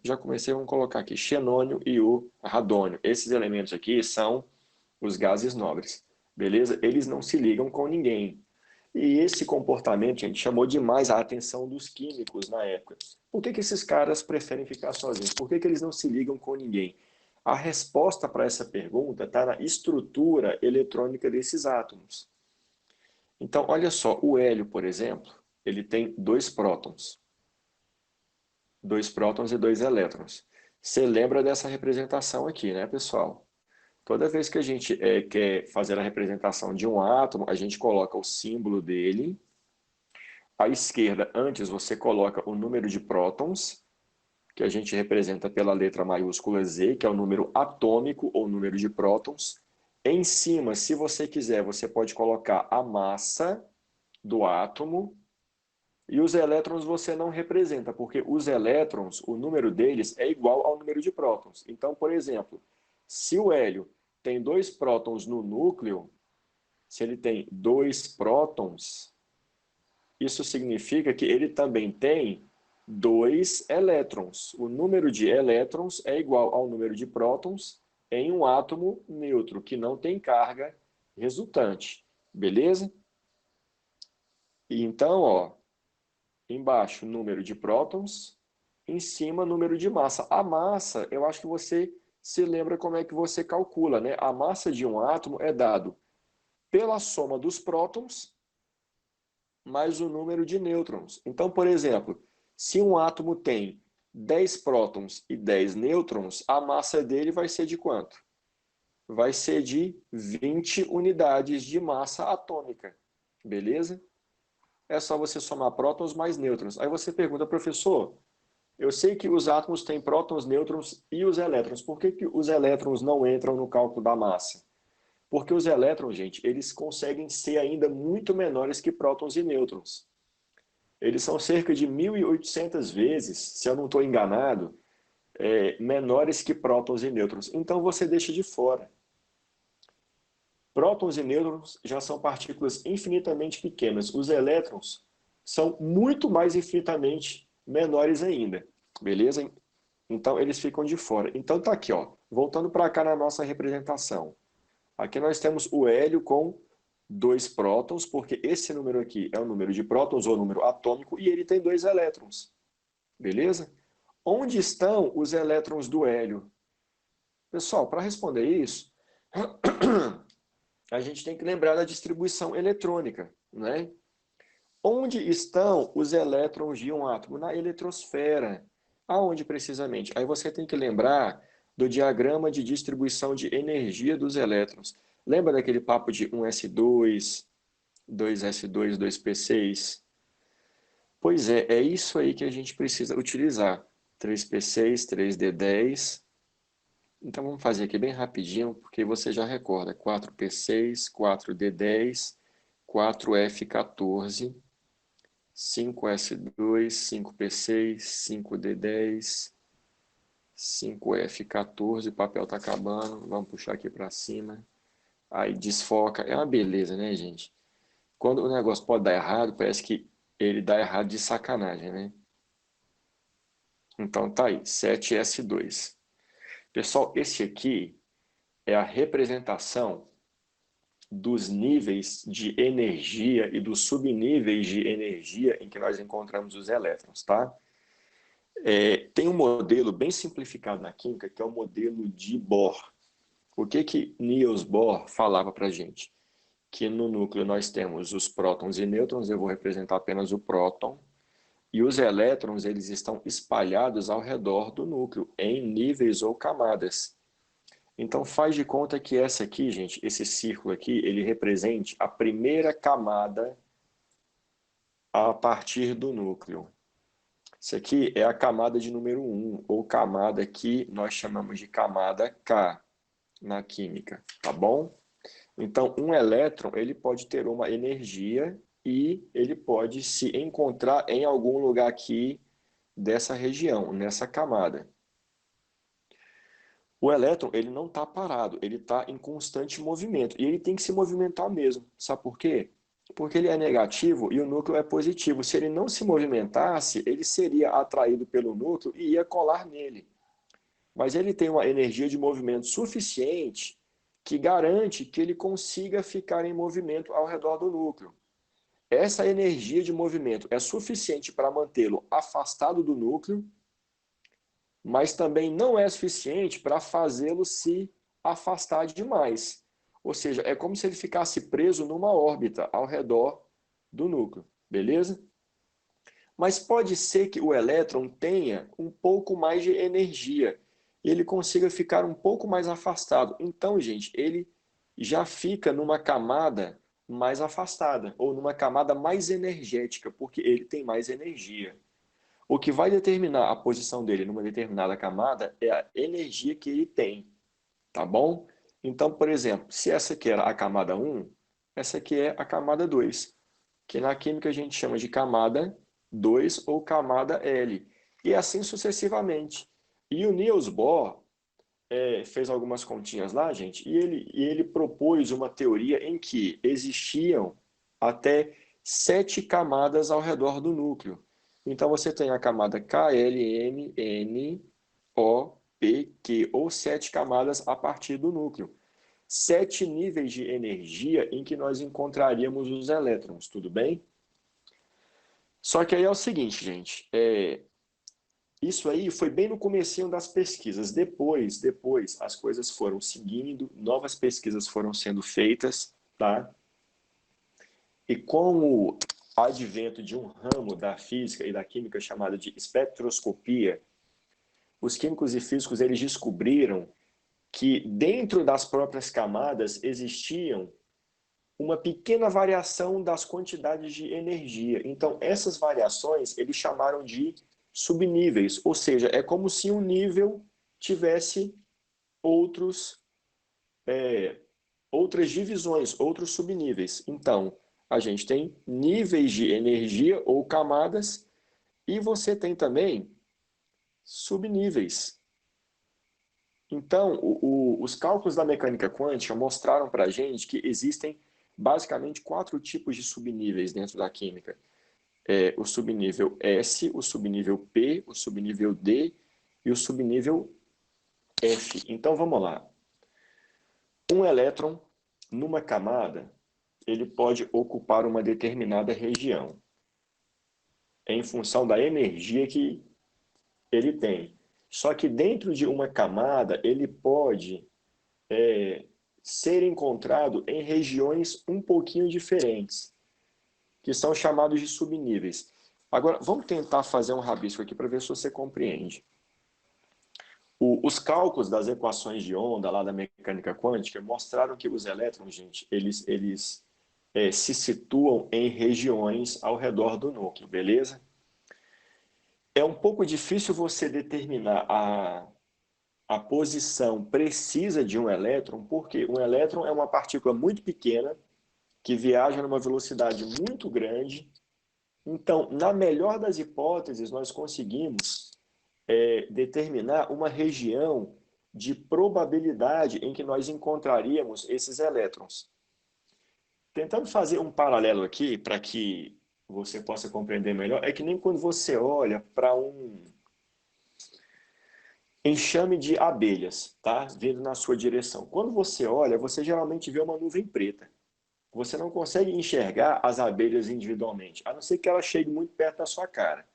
Já comecei, vamos colocar aqui, xenônio e o radônio. Esses elementos aqui são os gases nobres, beleza? Eles não se ligam com ninguém. E esse comportamento, gente, chamou demais a atenção dos químicos na época. Por que esses caras preferem ficar sozinhos? Por que eles não se ligam com ninguém? A resposta para essa pergunta está na estrutura eletrônica desses átomos. Então, olha só, o hélio, por exemplo, ele tem 2 prótons. 2 prótons e 2 elétrons. Você lembra dessa representação aqui, né, pessoal? Toda vez que a gente quer fazer a representação de um átomo, a gente coloca o símbolo dele. À esquerda, antes, você coloca o número de prótons, que a gente representa pela letra maiúscula Z, que é o número atômico ou número de prótons. Em cima, se você quiser, você pode colocar a massa do átomo. E os elétrons você não representa, porque os elétrons, o número deles é igual ao número de prótons. Então, por exemplo, se o hélio tem 2 prótons no núcleo, se ele tem 2 prótons, isso significa que ele também tem 2 elétrons. O número de elétrons é igual ao número de prótons em um átomo neutro, que não tem carga resultante. Beleza? E então, ó, embaixo, número de prótons, em cima, número de massa. A massa, eu acho que você se lembra como é que você calcula, né? A massa de um átomo é dado pela soma dos prótons mais o número de nêutrons. Então, por exemplo, se um átomo tem 10 prótons e 10 nêutrons, a massa dele vai ser de quanto? Vai ser de 20 unidades de massa atômica. Beleza? É só você somar prótons mais nêutrons. Aí você pergunta, professor, eu sei que os átomos têm prótons, nêutrons e os elétrons. Por que os elétrons não entram no cálculo da massa? Porque os elétrons, gente, eles conseguem ser ainda muito menores que prótons e nêutrons. Eles são cerca de 1.800 vezes, se eu não estou enganado, menores que prótons e nêutrons. Então você deixa de fora. Prótons e nêutrons já são partículas infinitamente pequenas. Os elétrons são muito mais infinitamente menores ainda. Beleza? Então eles ficam de fora. Então tá aqui, ó. Voltando para cá na nossa representação. Aqui nós temos o hélio com 2 prótons, porque esse número aqui é o número de prótons ou número atômico e ele tem 2 elétrons. Beleza? Onde estão os elétrons do hélio? Pessoal, para responder isso, a gente tem que lembrar da distribuição eletrônica, né? Onde estão os elétrons de um átomo? Na eletrosfera. Aonde precisamente? Aí você tem que lembrar do diagrama de distribuição de energia dos elétrons. Lembra daquele papo de 1s2, 2s2, 2p6? Pois é isso aí que a gente precisa utilizar. 3p6, 3d10. Então vamos fazer aqui bem rapidinho, porque você já recorda. 4p6, 4d10, 4f14, 5s2, 5p6, 5d10, 5f14, o papel está acabando, vamos puxar aqui para cima. Aí desfoca, é uma beleza, né, gente? Quando o negócio pode dar errado, parece que ele dá errado de sacanagem, né? Então tá aí, 7s2. Pessoal, esse aqui é a representação dos níveis de energia e dos subníveis de energia em que nós encontramos os elétrons, tá? Tem um modelo bem simplificado na química, que é o modelo de Bohr. O que Niels Bohr falava para a gente? Que no núcleo nós temos os prótons e nêutrons, eu vou representar apenas o próton, e os elétrons eles estão espalhados ao redor do núcleo, em níveis ou camadas. Então faz de conta que essa aqui, gente, esse círculo aqui, ele represente a primeira camada a partir do núcleo. Isso aqui é a camada de número 1, ou camada que nós chamamos de camada K na química, tá bom? Então, um elétron, ele pode ter uma energia e ele pode se encontrar em algum lugar aqui dessa região, nessa camada. O elétron, ele não está parado, ele está em constante movimento. E ele tem que se movimentar mesmo. Sabe por quê? Porque ele é negativo e o núcleo é positivo. Se ele não se movimentasse, ele seria atraído pelo núcleo e ia colar nele. Mas ele tem uma energia de movimento suficiente que garante que ele consiga ficar em movimento ao redor do núcleo. Essa energia de movimento é suficiente para mantê-lo afastado do núcleo, mas também não é suficiente para fazê-lo se afastar demais. Ou seja, é como se ele ficasse preso numa órbita ao redor do núcleo, beleza? Mas pode ser que o elétron tenha um pouco mais de energia ele consiga ficar um pouco mais afastado. Então, gente, ele já fica numa camada mais afastada, ou numa camada mais energética, porque ele tem mais energia. O que vai determinar a posição dele numa determinada camada é a energia que ele tem, tá bom? Então, por exemplo, se essa aqui era a camada 1, essa aqui é a camada 2, que na química a gente chama de camada 2 ou camada L, e assim sucessivamente. E o Niels Bohr fez algumas continhas lá, gente, e ele propôs uma teoria em que existiam até 7 camadas ao redor do núcleo. Então você tem a camada K, L, M, N, O, P, Q, ou 7 camadas a partir do núcleo. 7 níveis de energia em que nós encontraríamos os elétrons, tudo bem? Só que aí é o seguinte, gente, isso aí foi bem no comecinho das pesquisas. Depois, as coisas foram seguindo, novas pesquisas foram sendo feitas, tá? E com o advento de um ramo da física e da química chamado de espectroscopia, os químicos e físicos eles descobriram que dentro das próprias camadas existiam uma pequena variação das quantidades de energia. Então, essas variações eles chamaram de subníveis, ou seja, é como se um nível tivesse outros, outras divisões, outros subníveis. Então, a gente tem níveis de energia ou camadas e você tem também subníveis. Então, os cálculos da mecânica quântica mostraram para a gente que existem basicamente 4 tipos de subníveis dentro da química. O subnível S, o subnível P, o subnível D e o subnível F. Então, vamos lá. Um elétron, numa camada, ele pode ocupar uma determinada região, em função da energia que ele tem. Só que dentro de uma camada, ele pode ser encontrado em regiões um pouquinho diferentes, que são chamados de subníveis. Agora, vamos tentar fazer um rabisco aqui para ver se você compreende. Os cálculos das equações de onda lá da mecânica quântica mostraram que os elétrons, gente, eles se situam em regiões ao redor do núcleo, beleza? É um pouco difícil você determinar a posição precisa de um elétron, porque um elétron é uma partícula muito pequena que viaja numa velocidade muito grande. Então, na melhor das hipóteses, nós conseguimos determinar uma região de probabilidade em que nós encontraríamos esses elétrons. Tentando fazer um paralelo aqui, para que você possa compreender melhor, é que nem quando você olha para um enxame de abelhas, tá? Vindo na sua direção. Quando você olha, você geralmente vê uma nuvem preta. Você não consegue enxergar as abelhas individualmente, a não ser que ela chegue muito perto da sua cara.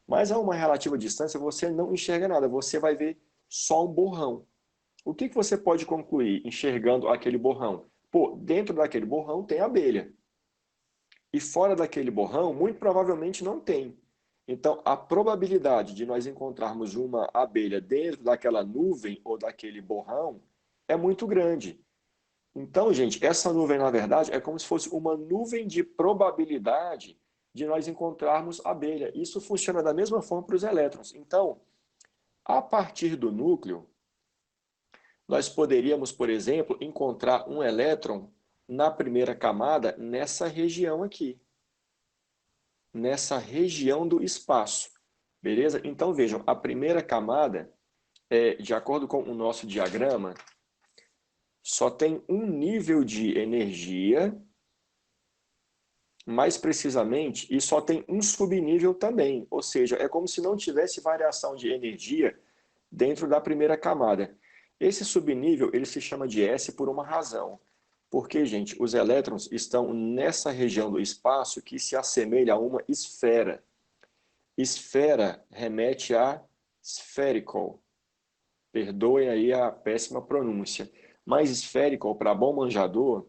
Mas a uma relativa distância, você não enxerga nada, você vai ver só um borrão. O que você pode concluir enxergando aquele borrão? Pô, dentro daquele borrão tem abelha. E fora daquele borrão, muito provavelmente não tem. Então, a probabilidade de nós encontrarmos uma abelha dentro daquela nuvem ou daquele borrão é muito grande. Então, gente, essa nuvem, na verdade, é como se fosse uma nuvem de probabilidade de nós encontrarmos abelha. Isso funciona da mesma forma para os elétrons. Então, a partir do núcleo, nós poderíamos, por exemplo, encontrar um elétron na primeira camada nessa região aqui. Nessa região do espaço. Beleza? Então, vejam, a primeira camada, de acordo com o nosso diagrama, só tem um nível de energia, mais precisamente, e só tem um subnível também. Ou seja, é como se não tivesse variação de energia dentro da primeira camada. Esse subnível ele se chama de S por uma razão. Porque, gente, os elétrons estão nessa região do espaço que se assemelha a uma esfera. Esfera remete a spherical. Perdoem aí a péssima pronúncia. Mas spherical, para bom manjador,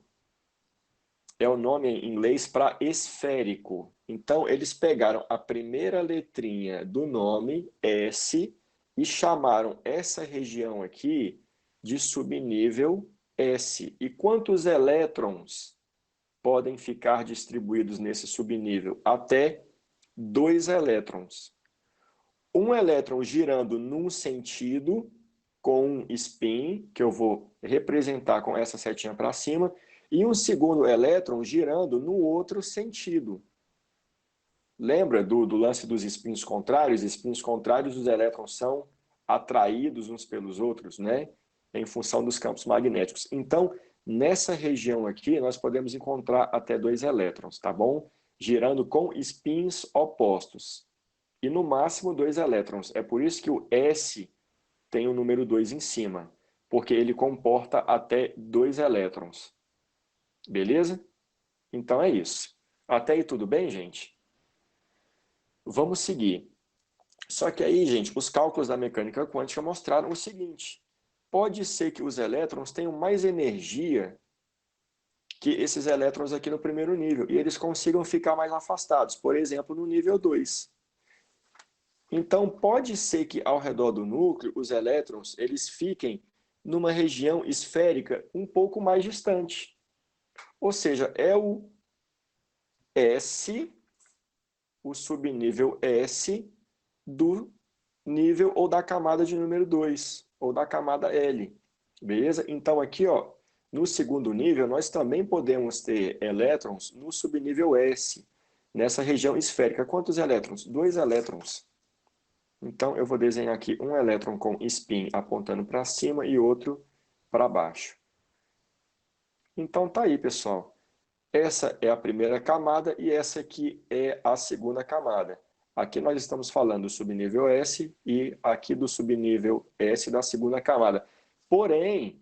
é o nome em inglês para esférico. Então, eles pegaram a primeira letrinha do nome, S, e chamaram essa região aqui de subnível S. E quantos elétrons podem ficar distribuídos nesse subnível? Até 2 elétrons. Um elétron girando num sentido, com um spin, que eu vou representar com essa setinha para cima, e um segundo elétron girando no outro sentido. Lembra do lance dos spins contrários? Spins contrários, os elétrons são atraídos uns pelos outros, né? Em função dos campos magnéticos. Então, nessa região aqui, nós podemos encontrar até 2 elétrons, tá bom? Girando com spins opostos. E no máximo 2 elétrons. É por isso que o S tem o número 2 em cima, porque ele comporta até 2 elétrons. Beleza? Então é isso. Até aí tudo bem, gente? Vamos seguir. Só que aí, gente, os cálculos da mecânica quântica mostraram o seguinte: pode ser que os elétrons tenham mais energia que esses elétrons aqui no primeiro nível, e eles consigam ficar mais afastados, por exemplo, no nível 2. Então, pode ser que ao redor do núcleo, os elétrons eles fiquem numa região esférica um pouco mais distante. Ou seja, é o S, o subnível S do nível ou da camada de número 2, ou da camada L. Beleza? Então, aqui, ó, no segundo nível, nós também podemos ter elétrons no subnível S, nessa região esférica. Quantos elétrons? 2 elétrons. Então, eu vou desenhar aqui um elétron com spin apontando para cima e outro para baixo. Então, tá aí, pessoal. Essa é a primeira camada e essa aqui é a segunda camada. Aqui nós estamos falando do subnível S e aqui do subnível S da segunda camada. Porém,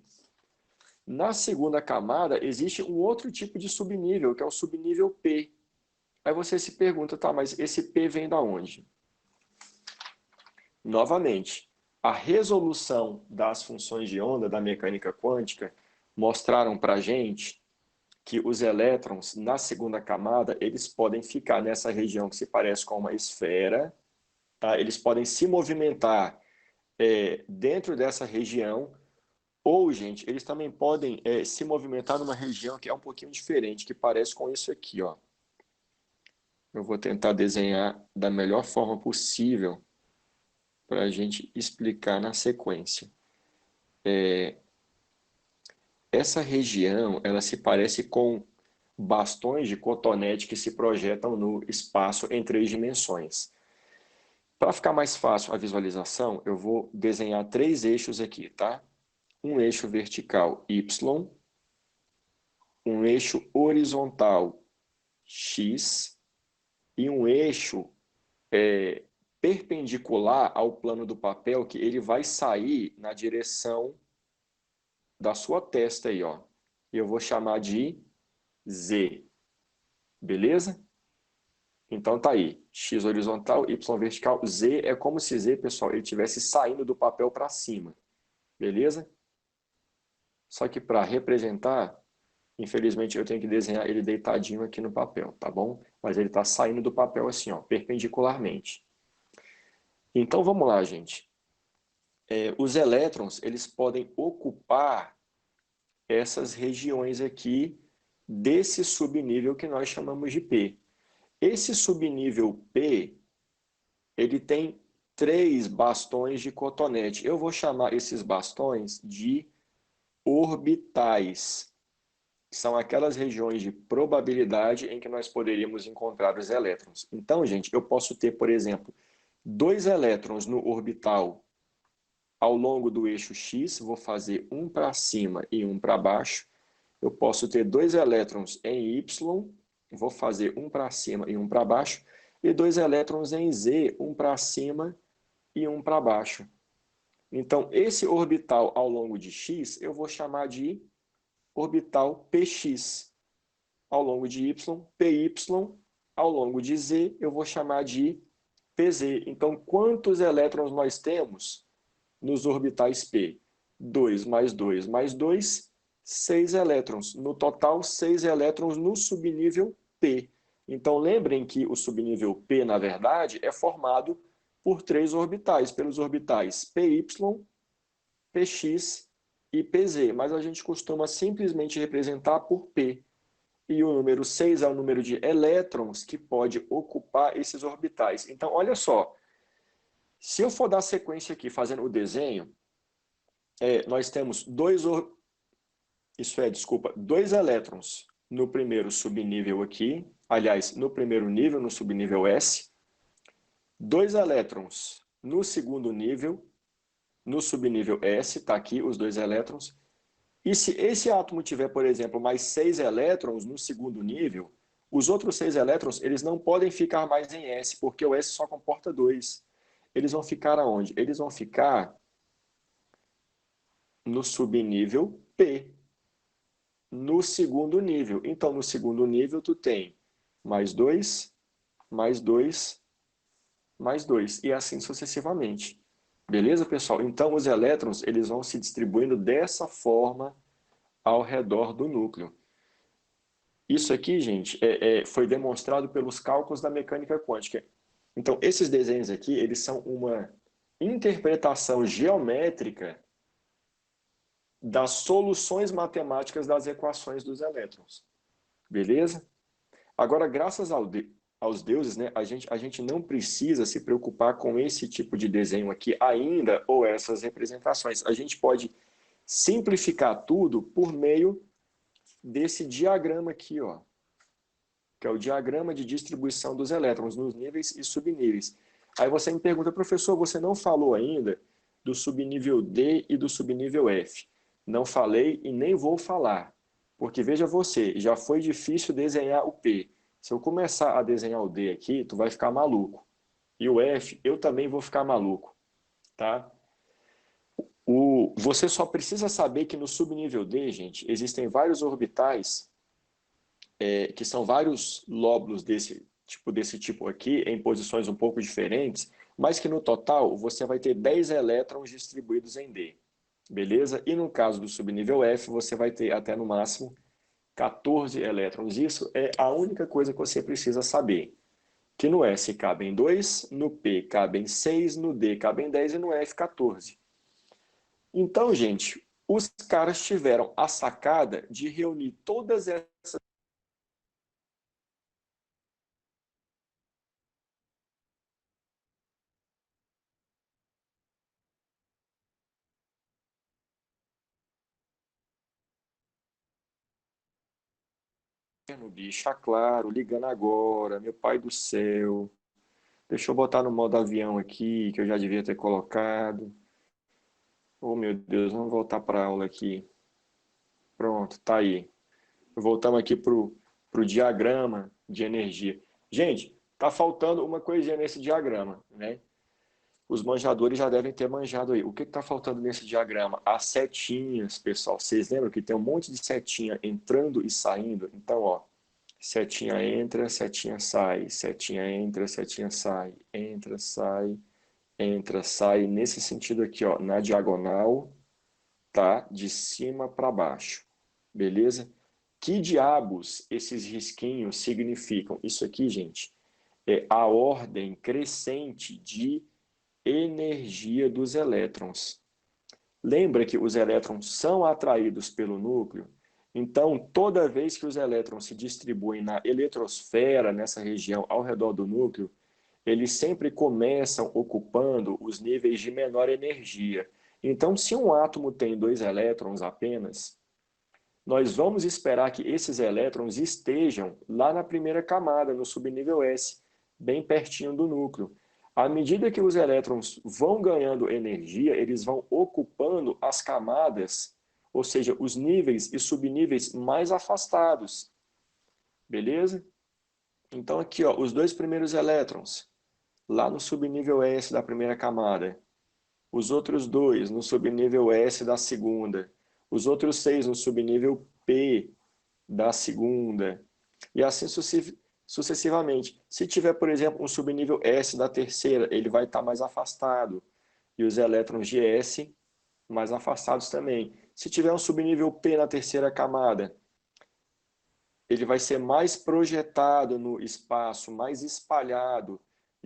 na segunda camada existe um outro tipo de subnível, que é o subnível P. Aí você se pergunta, tá, mas esse P vem da onde? Novamente, a resolução das funções de onda da mecânica quântica mostraram para a gente que os elétrons na segunda camada eles podem ficar nessa região que se parece com uma esfera, tá? Eles podem se movimentar dentro dessa região, ou, gente, eles também podem se movimentar numa região que é um pouquinho diferente, que parece com isso aqui, ó. Eu vou tentar desenhar da melhor forma possível para a gente explicar na sequência. Essa região, ela se parece com bastões de cotonete que se projetam no espaço em 3 dimensões. Para ficar mais fácil a visualização, eu vou desenhar 3 eixos aqui, tá? Um eixo vertical Y, um eixo horizontal X e um eixo perpendicular ao plano do papel, que ele vai sair na direção da sua testa aí, ó. E eu vou chamar de Z. Beleza? Então tá aí, X horizontal, Y vertical, Z é como se Z, pessoal, ele estivesse saindo do papel para cima. Beleza? Só que para representar, infelizmente eu tenho que desenhar ele deitadinho aqui no papel, tá bom? Mas ele está saindo do papel assim, ó, perpendicularmente. Então vamos lá, gente. Os elétrons, eles podem ocupar essas regiões aqui desse subnível que nós chamamos de P. Esse subnível P, ele tem 3 bastões de cotonete. Eu vou chamar esses bastões de orbitais. São aquelas regiões de probabilidade em que nós poderíamos encontrar os elétrons. Então, gente, eu posso ter, por exemplo, 2 elétrons no orbital ao longo do eixo X, vou fazer um para cima e um para baixo. Eu posso ter 2 elétrons em Y, vou fazer um para cima e um para baixo, e 2 elétrons em Z, um para cima e um para baixo. Então, esse orbital ao longo de X, eu vou chamar de orbital PX. Ao longo de Y, PY. Ao longo de Z, eu vou chamar de PZ. Então, quantos elétrons nós temos nos orbitais P? 2 mais 2 mais 2, 6 elétrons. No total, 6 elétrons no subnível P. Então, lembrem que o subnível P, na verdade, é formado por três orbitais, pelos orbitais PY, PX e PZ, mas a gente costuma simplesmente representar por P. E o número 6 é o número de elétrons que pode ocupar esses orbitais. Então, olha só, se eu for dar sequência aqui, fazendo o desenho, nós temos dois elétrons no primeiro subnível aqui, aliás, no primeiro nível, no subnível S, dois elétrons no segundo nível, no subnível S, está aqui os dois elétrons. E se esse átomo tiver, por exemplo, mais 6 elétrons no segundo nível, os outros 6 elétrons eles não podem ficar mais em S, porque o S só comporta 2. Eles vão ficar aonde? Eles vão ficar no subnível P, no segundo nível. Então, no segundo nível, tu tem mais 2, mais 2, mais 2, e assim sucessivamente. Beleza, pessoal? Então, os elétrons eles vão se distribuindo dessa forma ao redor do núcleo. Isso aqui, gente, foi demonstrado pelos cálculos da mecânica quântica. Então, esses desenhos aqui, eles são uma interpretação geométrica das soluções matemáticas das equações dos elétrons. Beleza? Agora, graças aos deuses, né, a gente não precisa se preocupar com esse tipo de desenho aqui ainda, ou essas representações. A gente pode simplificar tudo por meio desse diagrama aqui, ó, que é o diagrama de distribuição dos elétrons nos níveis e subníveis. Aí você me pergunta, professor, você não falou ainda do subnível D e do subnível F. Não falei e nem vou falar, porque veja você, já foi difícil desenhar o P. Se eu começar a desenhar o D aqui, tu vai ficar maluco. E o F, eu também vou ficar maluco, tá? Você só precisa saber que no subnível D, gente, existem vários orbitais que são vários lóbulos desse tipo aqui, em posições um pouco diferentes, mas que no total você vai ter 10 elétrons distribuídos em D. Beleza? E no caso do subnível F, você vai ter até no máximo 14 elétrons. Isso é a única coisa que você precisa saber. Que no S cabem 2, no P cabem 6, no D cabem 10 e no F 14. Então, gente, os caras tiveram a sacada de reunir todas essas no bicho, claro, ligando agora, meu pai do céu. Deixa eu botar no modo avião aqui, que eu já devia ter colocado. Oh, meu Deus, vamos voltar para a aula aqui. Pronto, tá aí. Voltamos aqui pro diagrama de energia. Gente, tá faltando uma coisinha nesse diagrama, né? Os manjadores já devem ter manjado aí. O que está faltando nesse diagrama? As setinhas, pessoal. Vocês lembram que tem um monte de setinha entrando e saindo? Então, ó, setinha entra, setinha sai, setinha entra, setinha sai, entra, sai, nesse sentido aqui, ó, na diagonal, tá? De cima para baixo, beleza? Que diabos esses risquinhos significam? Isso aqui, gente, é a ordem crescente de energia dos elétrons. Lembra que os elétrons são atraídos pelo núcleo? Então, toda vez que os elétrons se distribuem na eletrosfera, nessa região ao redor do núcleo, eles sempre começam ocupando os níveis de menor energia. Então, se um átomo tem 2 elétrons apenas, nós vamos esperar que esses elétrons estejam lá na primeira camada, no subnível S, bem pertinho do núcleo. À medida que os elétrons vão ganhando energia, eles vão ocupando as camadas, ou seja, os níveis e subníveis mais afastados. Beleza? Então aqui, ó, os dois primeiros elétrons, lá no subnível S da primeira camada. Os outros dois no subnível S da segunda. Os outros 6 no subnível P da segunda. E assim sucessivamente. Se tiver, por exemplo, um subnível S da terceira, ele vai estar mais afastado. E os elétrons de S mais afastados também. Se tiver um subnível P na terceira camada, ele vai ser mais projetado no espaço, mais espalhado.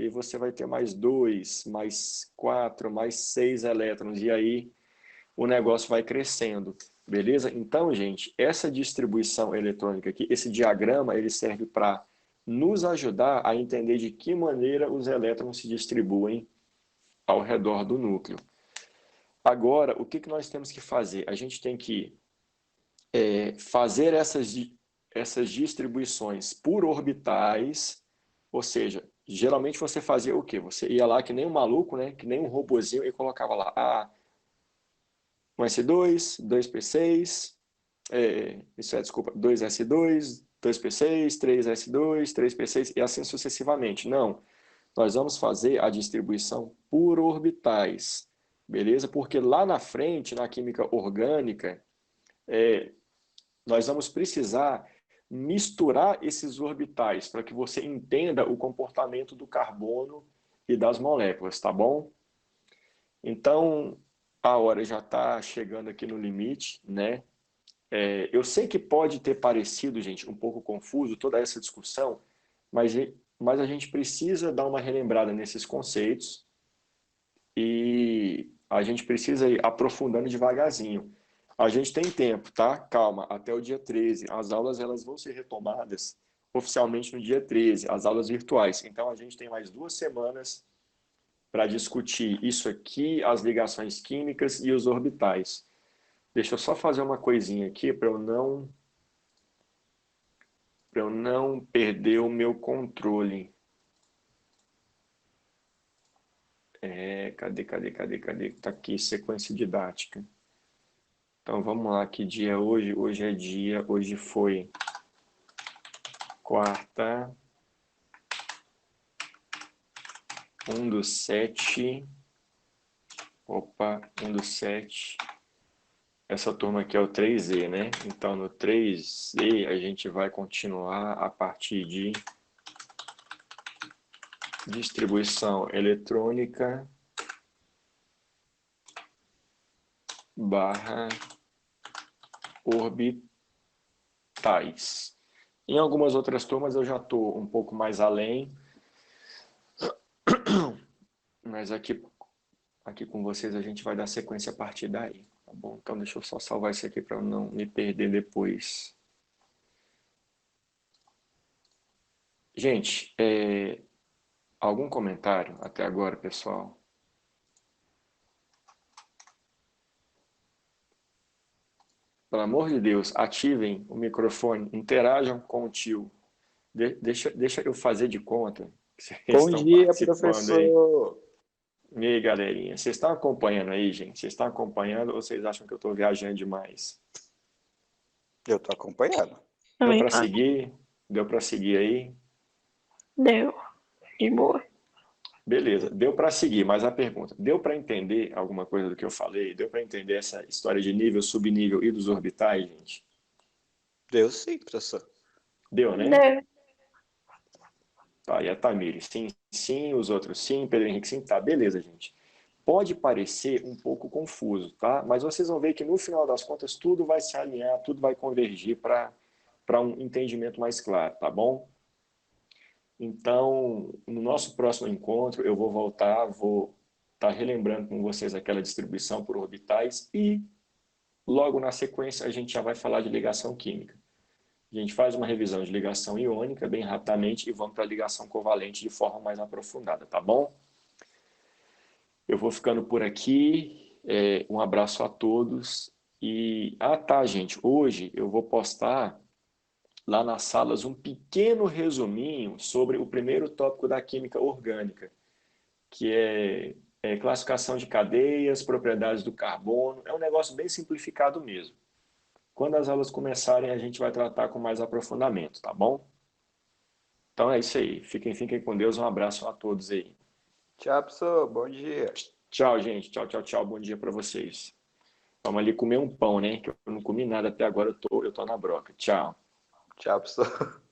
e você vai ter mais 2, mais 4, mais 6 elétrons, e aí o negócio vai crescendo, beleza? Então, gente, essa distribuição eletrônica aqui, esse diagrama, ele serve para nos ajudar a entender de que maneira os elétrons se distribuem ao redor do núcleo. Agora, o que nós temos que fazer? A gente tem que fazer essas distribuições por orbitais, ou seja, geralmente você fazia o quê? Você ia lá que nem um maluco, né? Que nem um robozinho e colocava lá, um S2, 2P6, desculpa, 2S2, 2P6, 3S2, 3P6 e assim sucessivamente. Não, nós vamos fazer a distribuição por orbitais, beleza? Porque lá na frente, na química orgânica, nós vamos precisar misturar esses orbitais para que você entenda o comportamento do carbono e das moléculas, tá bom? Então, a hora já está chegando aqui no limite, né? Eu sei que pode ter parecido, gente, um pouco confuso toda essa discussão, mas a gente precisa dar uma relembrada nesses conceitos e a gente precisa ir aprofundando devagarzinho. A gente tem tempo, tá? Calma, até o dia 13. As aulas elas vão ser retomadas oficialmente no dia 13, as aulas virtuais. Então a gente tem mais 2 semanas para discutir isso aqui, as ligações químicas e os orbitais. Deixa eu só fazer uma coisinha aqui para eu não perder o meu controle. Cadê? Tá aqui, sequência didática. Então vamos lá, que dia é hoje? Hoje foi quarta, 1/7. Opa, 1/7. Essa turma aqui é o 3E, né? Então no 3E a gente vai continuar a partir de distribuição eletrônica barra orbitais. Em algumas outras turmas eu já estou um pouco mais além, mas aqui com vocês a gente vai dar sequência a partir daí, tá bom? Então deixa eu só salvar isso aqui para eu não me perder depois. Gente, algum comentário até agora, pessoal? Pelo amor de Deus, ativem o microfone, interajam com o tio. Deixa eu fazer de conta que vocês Bom estão dia, participando aí. professor. E aí, galerinha, vocês estão acompanhando aí, gente? Vocês estão acompanhando ou vocês acham que eu estou viajando demais? Eu tô acompanhando. Deu Também para tô. seguir? Deu para seguir aí? Deu. De boa. Beleza, deu para seguir, mas a pergunta, deu para entender alguma coisa do que eu falei? Deu para entender essa história de nível, subnível e dos orbitais, gente? Deu sim, professor. Deu, né? Deu. Tá, e a Tamires, sim, sim, os outros sim, Pedro Henrique, sim, tá, beleza, gente. Pode parecer um pouco confuso, tá? Mas vocês vão ver que no final das contas tudo vai se alinhar, tudo vai convergir para um entendimento mais claro, tá bom? Então, no nosso próximo encontro, eu vou voltar, vou estar relembrando com vocês aquela distribuição por orbitais e logo na sequência a gente já vai falar de ligação química. A gente faz uma revisão de ligação iônica bem rapidamente e vamos para a ligação covalente de forma mais aprofundada, tá bom? Eu vou ficando por aqui, um abraço a todos e... Ah tá, gente, hoje eu vou postar lá nas salas um pequeno resuminho sobre o primeiro tópico da química orgânica, que é classificação de cadeias, propriedades do carbono, é um negócio bem simplificado mesmo. Quando as aulas começarem, a gente vai tratar com mais aprofundamento, tá bom? Então é isso aí. Fiquem com Deus. Um abraço a todos aí. Tchau, professor. Bom dia. Tchau, gente. Tchau. Bom dia para vocês. Vamos ali comer um pão, né? Que eu não comi nada até agora. Eu tô na broca. Tchau. Tchau, professor.